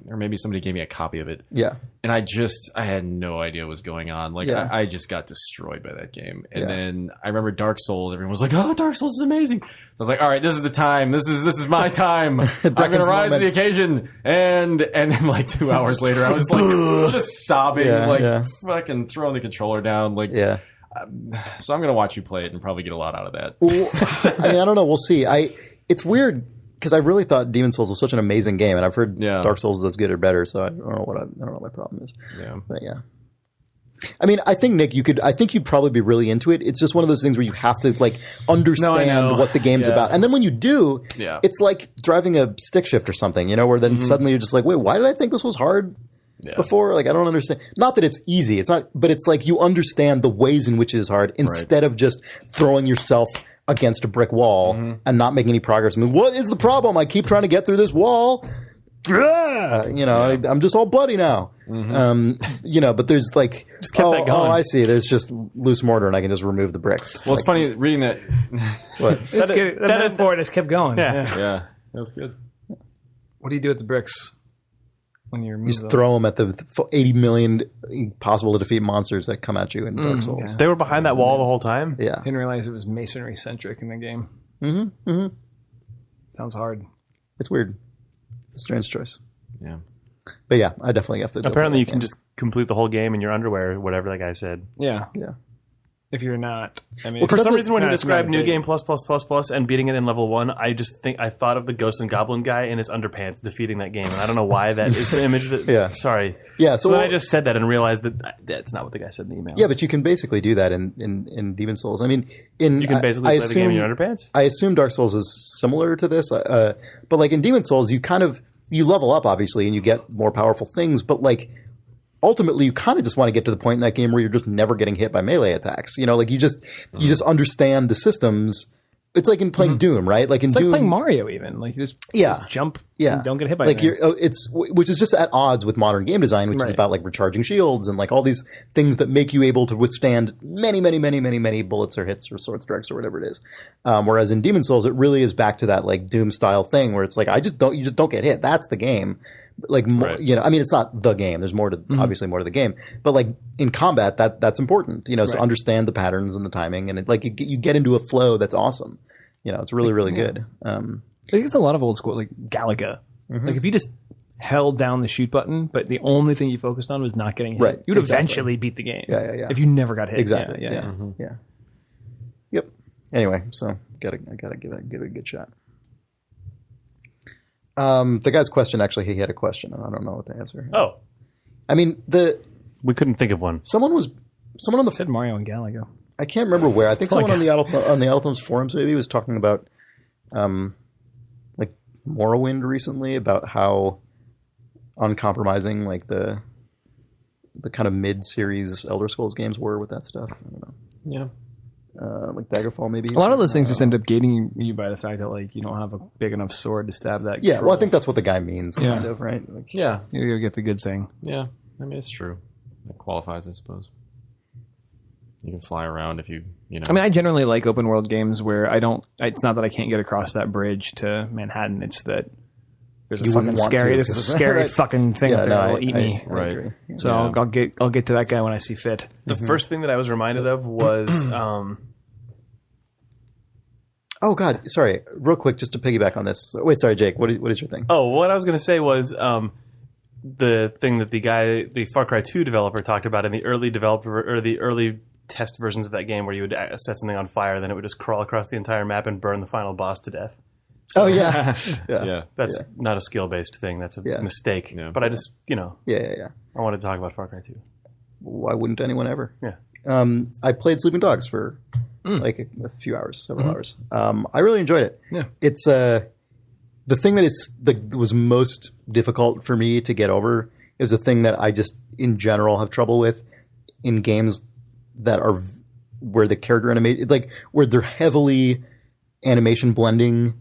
or maybe somebody gave me a copy of it. Yeah. And I had no idea what was going on. Like, Yeah. I just got destroyed by that game. And then I remember Dark Souls. Everyone was like, oh, Dark Souls is amazing. So I was like, all right, this is the time. This is my time. I'm going to rise to the occasion. And then like 2 hours later, I was like just sobbing, fucking throwing the controller down. Like, so I'm going to watch you play it and probably get a lot out of that. Well, I don't know. We'll see. It's weird. Because I really thought Demon Souls was such an amazing game, and I've heard Dark Souls does good or better, so I don't know what my problem is. Yeah, but yeah. I mean, I think Nick, you'd probably be really into it. It's just one of those things where you have to like understand what the game's about, and then when you do, it's like driving a stick shift or something, where then suddenly you're just like, wait, why did I think this was hard before? Like, I don't understand. Not that it's easy, it's not, but it's like you understand the ways in which it is hard instead of just throwing yourself against a brick wall and not making any progress. I mean, what is the problem? I keep trying to get through this wall. I'm just all bloody now. But there's like, just kept that going. Oh, I see. There's just loose mortar, and I can just remove the bricks. Well, it's funny reading that. What? That metaphor just kept going. Yeah, that was good. What do you do with the bricks when you just throw them at the 80 million possible to defeat monsters that come at you in Dark Souls. Okay. They were behind that wall the whole time? Yeah. Didn't realize it was masonry centric in the game. Sounds hard. It's weird. It's a strange choice. Yeah. But yeah, I definitely have to. Apparently you can just complete the whole game in your underwear or whatever that guy said. Yeah. Yeah. If you're not, I mean, well, for some reason when he described New Game plus and beating it in level 1, I thought of the Ghost and Goblin guy in his underpants defeating that game, and I don't know why that is the image that. Sorry. Yeah. So then I just said that and realized that that's not what the guy said in the email. Yeah, but you can basically do that in Demon Souls. I mean, you can basically play the game in your underpants. I assume Dark Souls is similar to this, but like in Demon Souls, you level up obviously, and you get more powerful things, but like. Ultimately, you kind of just want to get to the point in that game where you're just never getting hit by melee attacks. Like you just understand the systems. It's like in playing Doom, right? Like in it's Doom, like playing Mario, even like you just jump, and don't get hit by anything. Which is just at odds with modern game design, which is about like recharging shields and like all these things that make you able to withstand many bullets or hits or sword strikes or whatever it is. Whereas in Demon Souls, it really is back to that like Doom style thing where it's like you just don't get hit. That's the game. Like, I mean, it's not the game. There's obviously more to the game. But like in combat, that's important. So understand the patterns and the timing, and you get into a flow that's awesome. It's really, really good. I think it's a lot of old school, like Galaga. Like if you just held down the shoot button, but the only thing you focused on was not getting hit, you'd eventually beat the game. Yeah. If you never got hit. Exactly. Yeah. Yep. Anyway, so I gotta give it a good shot. The guy's question, actually, he had a question, and I don't know what the answer. Oh. I mean, we couldn't think of one. Someone on the said Mario and Galaga. I can't remember where. I think someone on the Alpham's forums maybe was talking about like Morrowind recently, about how uncompromising like the kind of mid-series Elder Scrolls games were with that stuff. I don't know. Yeah. like Daggerfall maybe. A lot of those things just end up gating you by the fact that like you don't have a big enough sword to stab that. Yeah, well, I think that's what the guy means, kind of, right? Like, Yeah. You get the good thing. Yeah. I mean, it's true. That qualifies, I suppose. You can fly around if you know. I mean, I generally like open world games where it's not that I can't get across that bridge to Manhattan. It's that there's a fucking scary right. fucking thing up there that will eat me. I agree. So I'll get to that guy when I see fit. The first thing that I was reminded of was oh God, sorry, real quick, just to piggyback on this. Wait, sorry, Jake, what is your thing? Oh, what I was going to say was the thing that the Far Cry 2 developer talked about in the early test versions of that game, where you would set something on fire, then it would just crawl across the entire map and burn the final boss to death. So, yeah. That's not a skill-based thing. That's a mistake. Yeah. But I just, Yeah. I wanted to talk about Far Cry 2. Why wouldn't anyone ever? Yeah. I played Sleeping Dogs for like a few hours, several hours. I really enjoyed it. Yeah. It's the thing that was most difficult for me to get over is the thing that I just in general have trouble with in games that are where the character animation, like where they're heavily animation blending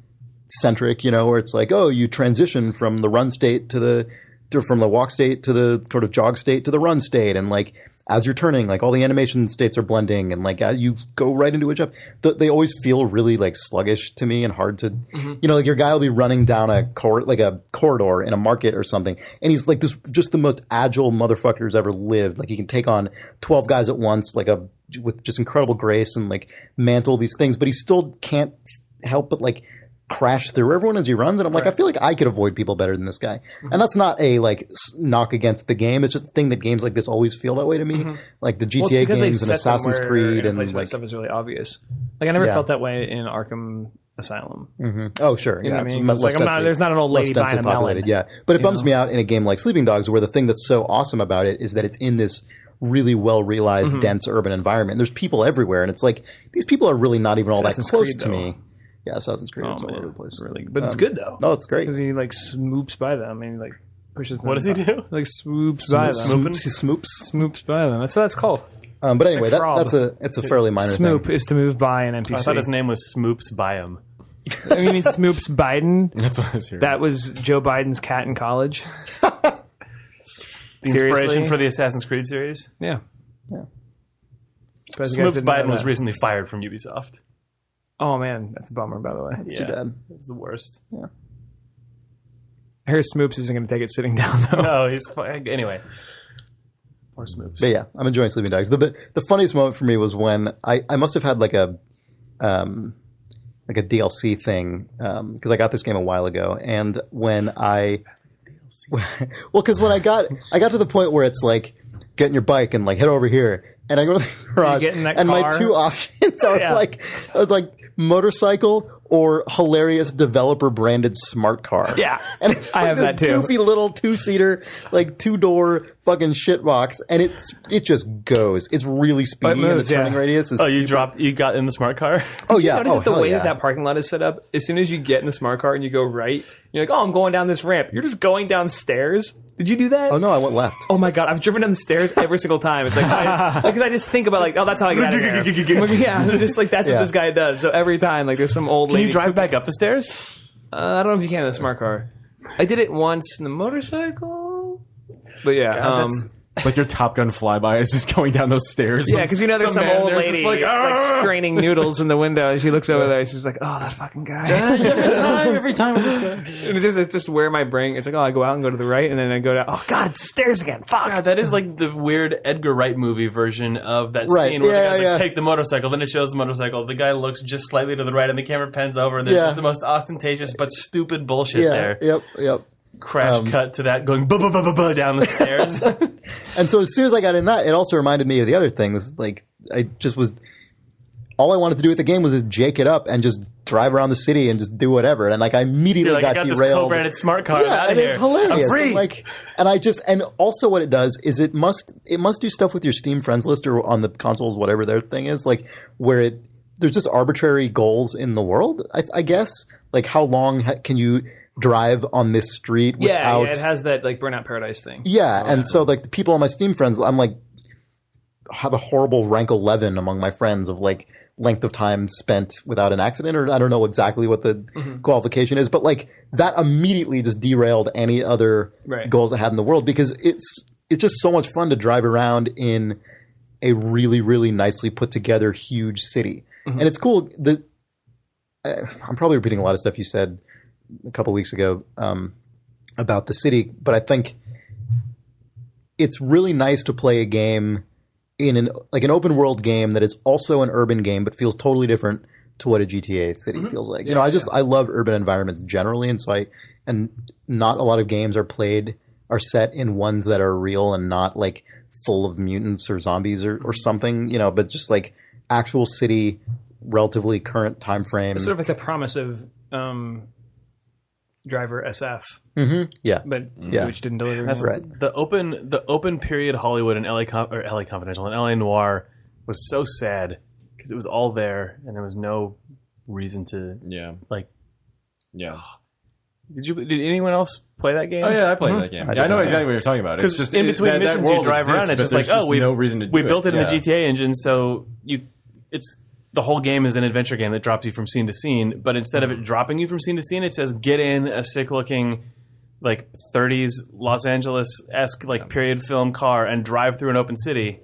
centric, where it's like, oh, you transition from the run state from the walk state to the sort of jog state to the run state, and like as you're turning, like all the animation states are blending, and like you go right into a jump. They always feel really like sluggish to me and hard to, like your guy will be running down a corridor in a market or something, and he's like this, just the most agile motherfucker who's ever lived. Like he can take on 12 guys at once, with just incredible grace and like mantle these things, but he still can't help but like crash through everyone as he runs, and I'm like, I feel like I could avoid people better than this guy. And that's not a like knock against the game. It's just a thing that games like this always feel that way to me. Like the GTA games and Assassin's Creed and like stuff is really obvious. Like I never felt that way in Arkham Asylum. Oh sure, you know what I mean? Like there's not an old lady buying a melon. Yeah, but it bums me out in a game like Sleeping Dogs, where the thing that's so awesome about it is that it's in this really well realized, dense urban environment. And there's people everywhere, and it's like these people are really not even all that close to me. Yeah, Assassin's Creed. It's all over the place. Really, but it's good though. No, it's great because he like swoops by them and he like pushes them. What does he do? Like swoops by them. He Smoops by them. That's what that's called. But anyway, it's a fairly minor Smoop thing. is to move by an NPC. I thought his name was Smoops Byam. You mean Smoops Biden? That's what I was hearing. That was Joe Biden's cat in college. The inspiration for the Assassin's Creed series? Yeah. Smoops Biden was recently fired from Ubisoft. Oh man, that's a bummer. By the way, It's too bad. It's the worst. Yeah. I hear Smoops isn't going to take it sitting down though. No, he's anyway. Poor Smoops. But yeah, I'm enjoying Sleeping Dogs. The funniest moment for me was when I must have had like a DLC thing because I got this game a while ago, and when because when I got to the point where it's like get in your bike and like head over here, and I go to the garage, and my two options are like motorcycle or hilarious developer branded smart car. Yeah, and it's like I have this that too. Goofy little 2-seater, like 2-door fucking shit box, and it just goes. It's really speedy, and the turning radius is. Oh, you got in the smart car? Oh yeah. Notice that the way that parking lot is set up, as soon as you get in the smart car and you go right, you're like, oh, I'm going down this ramp. You're just going downstairs. Did you do that? Oh no, I went left. Oh my god, I've driven down the stairs every single time. It's like because I just think about like, oh, that's how I get out of there. Yeah, so just like that's what this guy does. So every time, like, there's some old lady. Can you drive back up the stairs? I don't know if you can in a smart car. I did it once in the motorcycle, but yeah, God, it's like your Top Gun flyby is just going down those stairs. Yeah, because there's some old lady like straining noodles in the window, and she looks over there, and she's like, "Oh, that fucking guy!" every time with this guy. It's just where my brain. It's like, oh, I go out and go to the right, and then I go down. Oh God, it's stairs again! Fuck! God, that is like the weird Edgar Wright movie version of that scene where the guy's like, take the motorcycle. Then it shows the motorcycle. The guy looks just slightly to the right, and the camera pans over, and there's just the most ostentatious but stupid bullshit there. Yep. Crash cut to that going down the stairs. And so as soon as I got in that, it also reminded me of the other things. Like I just was, all I wanted to do with the game was just jake it up and just drive around the city and just do whatever. And like I immediately got derailed. This co-branded smart car out of here. It's hilarious. I'm free. And also what it does is it must do stuff with your Steam friends list or on the consoles, whatever their thing is, like where there's just arbitrary goals in the world. I guess like how long can you drive on this street without... Yeah, it has that like Burnout Paradise thing. Yeah, and so like the people on my Steam friends, I'm like have a horrible rank 11 among my friends of like length of time spent without an accident, or I don't know exactly what the qualification is, but like that immediately just derailed any other goals I had in the world, because it's just so much fun to drive around in a really, really nicely put together huge city. And it's cool that I'm probably repeating a lot of stuff you said a couple weeks ago about the city, but I think it's really nice to play a game in an open world game that is also an urban game, but feels totally different to what a GTA city feels like. You know, I love urban environments generally, and not a lot of games are set in ones that are real and not like full of mutants or zombies or something, you know, but just like actual city, relatively current time frame. It's sort of like the promise of Driver SF. Yeah. But which didn't deliver. That's right. The open period Hollywood and LA Confidential and LA Noire was so sad because it was all there and there was no reason to Did anyone else play that game? Oh yeah, I played that game. I know exactly what you're talking about. It's just in between missions you drive around. It's just like, we built it in the GTA engine, so it's the whole game is an adventure game that drops you from scene to scene. But instead of it dropping you from scene to scene, it says get in a sick looking like 30s Los Angeles-esque like period film car and drive through an open city.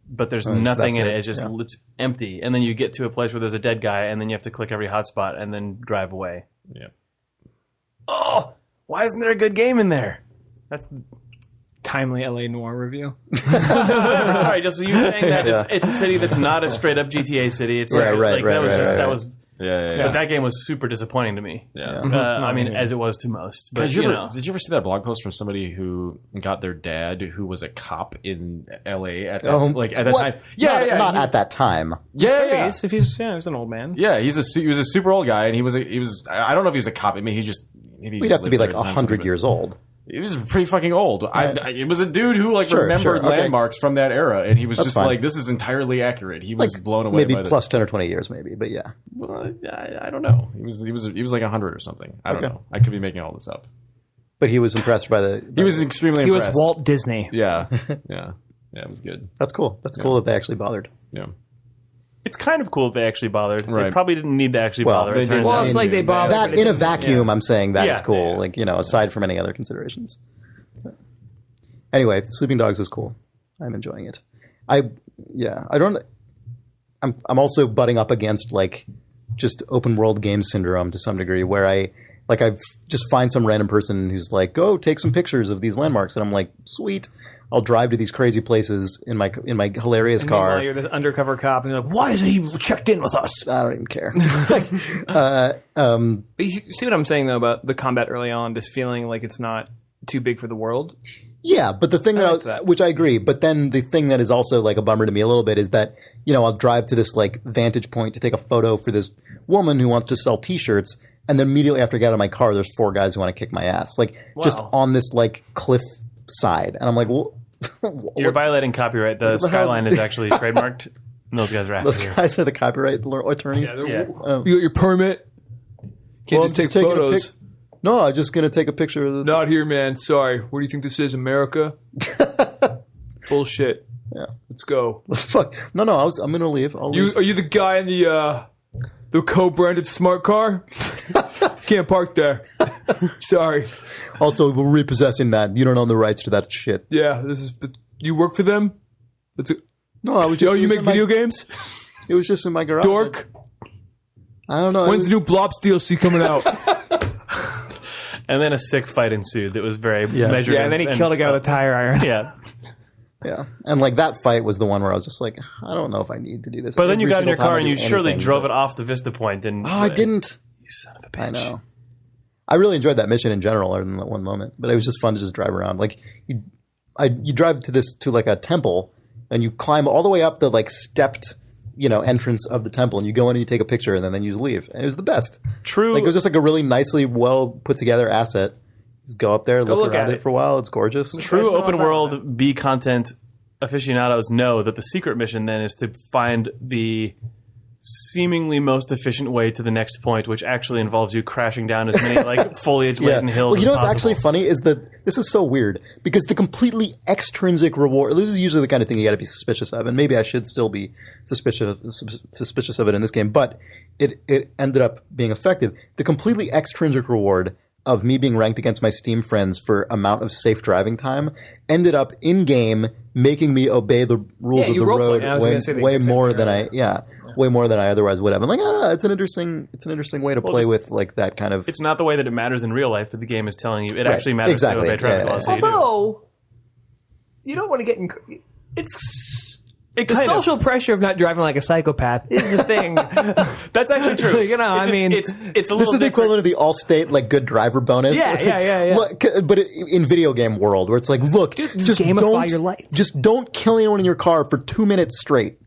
But there's nothing in it. It's just it's empty, and then you get to a place where there's a dead guy, and then you have to click every hotspot and then drive away. Yeah. Oh, why isn't there a good game in there? That's timely LA Noire review. Whatever, sorry, just you saying that it's a city that's not a straight up GTA city. It's that was but that game was super disappointing to me. Yeah. I mean, as it was to most. But did you ever see that blog post from somebody who got their dad, who was a cop in LA at that time? Yeah, not at that time. Yeah. If he's an old man. Yeah, he was a super old guy, and he was I don't know if he was a cop. I mean, he'd have to be like 100 years old. He was pretty fucking old. It was a dude who remembered landmarks from that era, and he was just like, "This is entirely accurate." He was blown away. Maybe plus 10 or 20 years, maybe, but yeah. Well, I don't know. He was like 100 or something. I don't know. I could be making all this up. But he was impressed by the. He was extremely impressed. He was Walt Disney. Yeah. It was good. That's cool. That's cool that they actually bothered. Yeah. It's kind of cool that they actually bothered. Right. They probably didn't need to actually bother. It's like they bothered. That in a vacuum, I'm saying that is cool. Like, you know, aside from any other considerations. Anyway, Sleeping Dogs is cool. I'm enjoying it. I'm also butting up against like just open world game syndrome to some degree, where I just find some random person who's like, go take some pictures of these landmarks, and I'm like, sweet. I'll drive to these crazy places in my hilarious car. Meanwhile, you're this undercover cop, and you're like, "Why isn't he checked in with us?" I don't even care. But you see what I'm saying though about the combat early on, just feeling like it's not too big for the world. Yeah, but the thing which I agree, but then the thing that is also like a bummer to me a little bit is that, you know, I'll drive to this like vantage point to take a photo for this woman who wants to sell T-shirts, and then immediately after I get out of my car, there's 4 guys who want to kick my ass, like just on this like cliff side, and I'm like, well. You're violating copyright. The skyline is actually trademarked. And those guys are after Those guys are the copyright attorneys. Yeah. You got your permit? Can't just take photos. No, I'm just going to take a picture of the... Not here, man. Sorry. Where do you think this is, America? Bullshit. Yeah. Let's go. Fuck. No, I'm going to leave. Are you the guy in the co-branded smart car? Can't park there. Sorry. Also, we're repossessing that. You don't own the rights to that shit. Yeah, you work for them? No, I was just... you make video games? It was just in my garage. Dork? I don't know. When's the new Blops DLC coming out? And then a sick fight ensued that was very measured. Yeah, and then he killed a guy with a tire iron. Yeah. Yeah. And like that fight was the one where I was just like, I don't know if I need to do this. But then you got in your car and you surely drove it off the Vista Point. And I didn't. You son of a bitch. I know. I really enjoyed that mission in general, other than that one moment. But it was just fun to just drive around. Like you drive to like a temple, and you climb all the way up the like stepped, you know, entrance of the temple, and you go in and you take a picture, and then you leave. And it was the best. True. Like it was just like a really nicely well put together asset. Just go up there, look around it for a while. It's gorgeous. True open world B content aficionados know that the secret mission then is to find the seemingly most efficient way to the next point, which actually involves you crashing down as many like foliage-laden hills. Well, you know as what's possible. actually funny is that this is so weird because the completely extrinsic reward. This is usually the kind of thing you got to be suspicious of, and maybe I should still be suspicious of it in this game. But it ended up being effective. The completely extrinsic reward of me being ranked against my Steam friends for amount of safe driving time ended up in game making me obey the rules of the road way more than way more than I otherwise would have. I'm like, I don't know, it's an interesting way to play with like that kind of. It's not the way that it matters in real life, but the game is telling you it actually matters to obey traffic laws. So although you don't want to get in. The social pressure of not driving like a psychopath is a thing. That's actually true. It's a little. This is the equivalent of the Allstate like good driver bonus. Yeah. Look, but in video game world, where it's like, look, just gamify your life. Just don't kill anyone in your car for 2 minutes straight.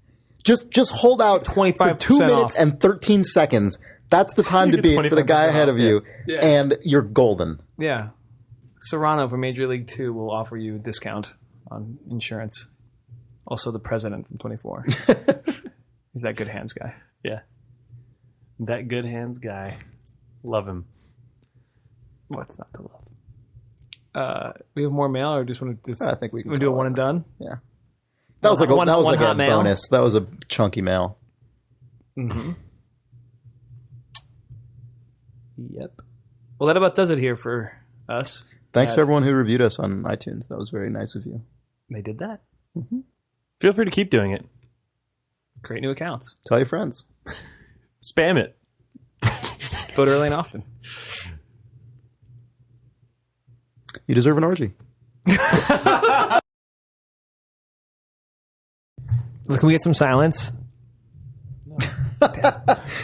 Just hold out 25% for 2 minutes off. and 13 seconds. That's the time to beat for the guy ahead of you, and you're golden. Yeah. Serrano from Major League 2 will offer you a discount on insurance. Also, the president from 24. He's that good hands guy. Yeah. That good hands guy. Love him. What's not to love? We have more mail, or just want to? I think we can do a one and done. Yeah. That was like a bonus. That was a chunky mail. Mm-hmm. Yep. Well, that about does it here for us. Thanks to everyone who reviewed us on iTunes. That was very nice of you. They did that. Mm-hmm. Feel free to keep doing it. Create new accounts. Tell your friends. Spam it. Vote early and often. You deserve an orgy. Can we get some silence?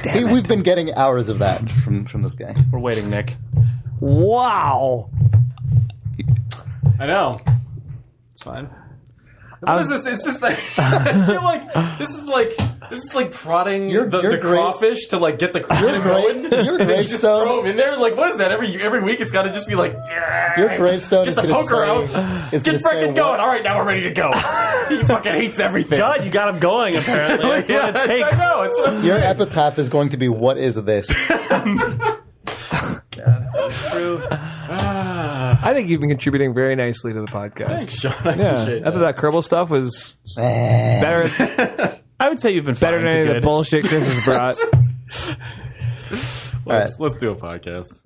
Damn we've been getting hours of that from this guy. We're waiting, Nick. Wow. I know. It's fine. What is this? It's just like I feel like this is like prodding the crawfish to like get the going. Your and then you just throw them in there. Like what is that? Every week it's got to just be like your gravestone get is the going to poker out. Get freaking going. What? All right, now we're ready to go. He fucking hates everything. God, you got him going. Apparently, that's what it takes. I know. It's what your epitaph is going to be, "What is this?" True. I think you've been contributing very nicely to the podcast. Thanks, Sean. I appreciate I thought that Kerbal stuff was better. I would say you've been better than any of the bullshit Chris has brought. Let's do a podcast.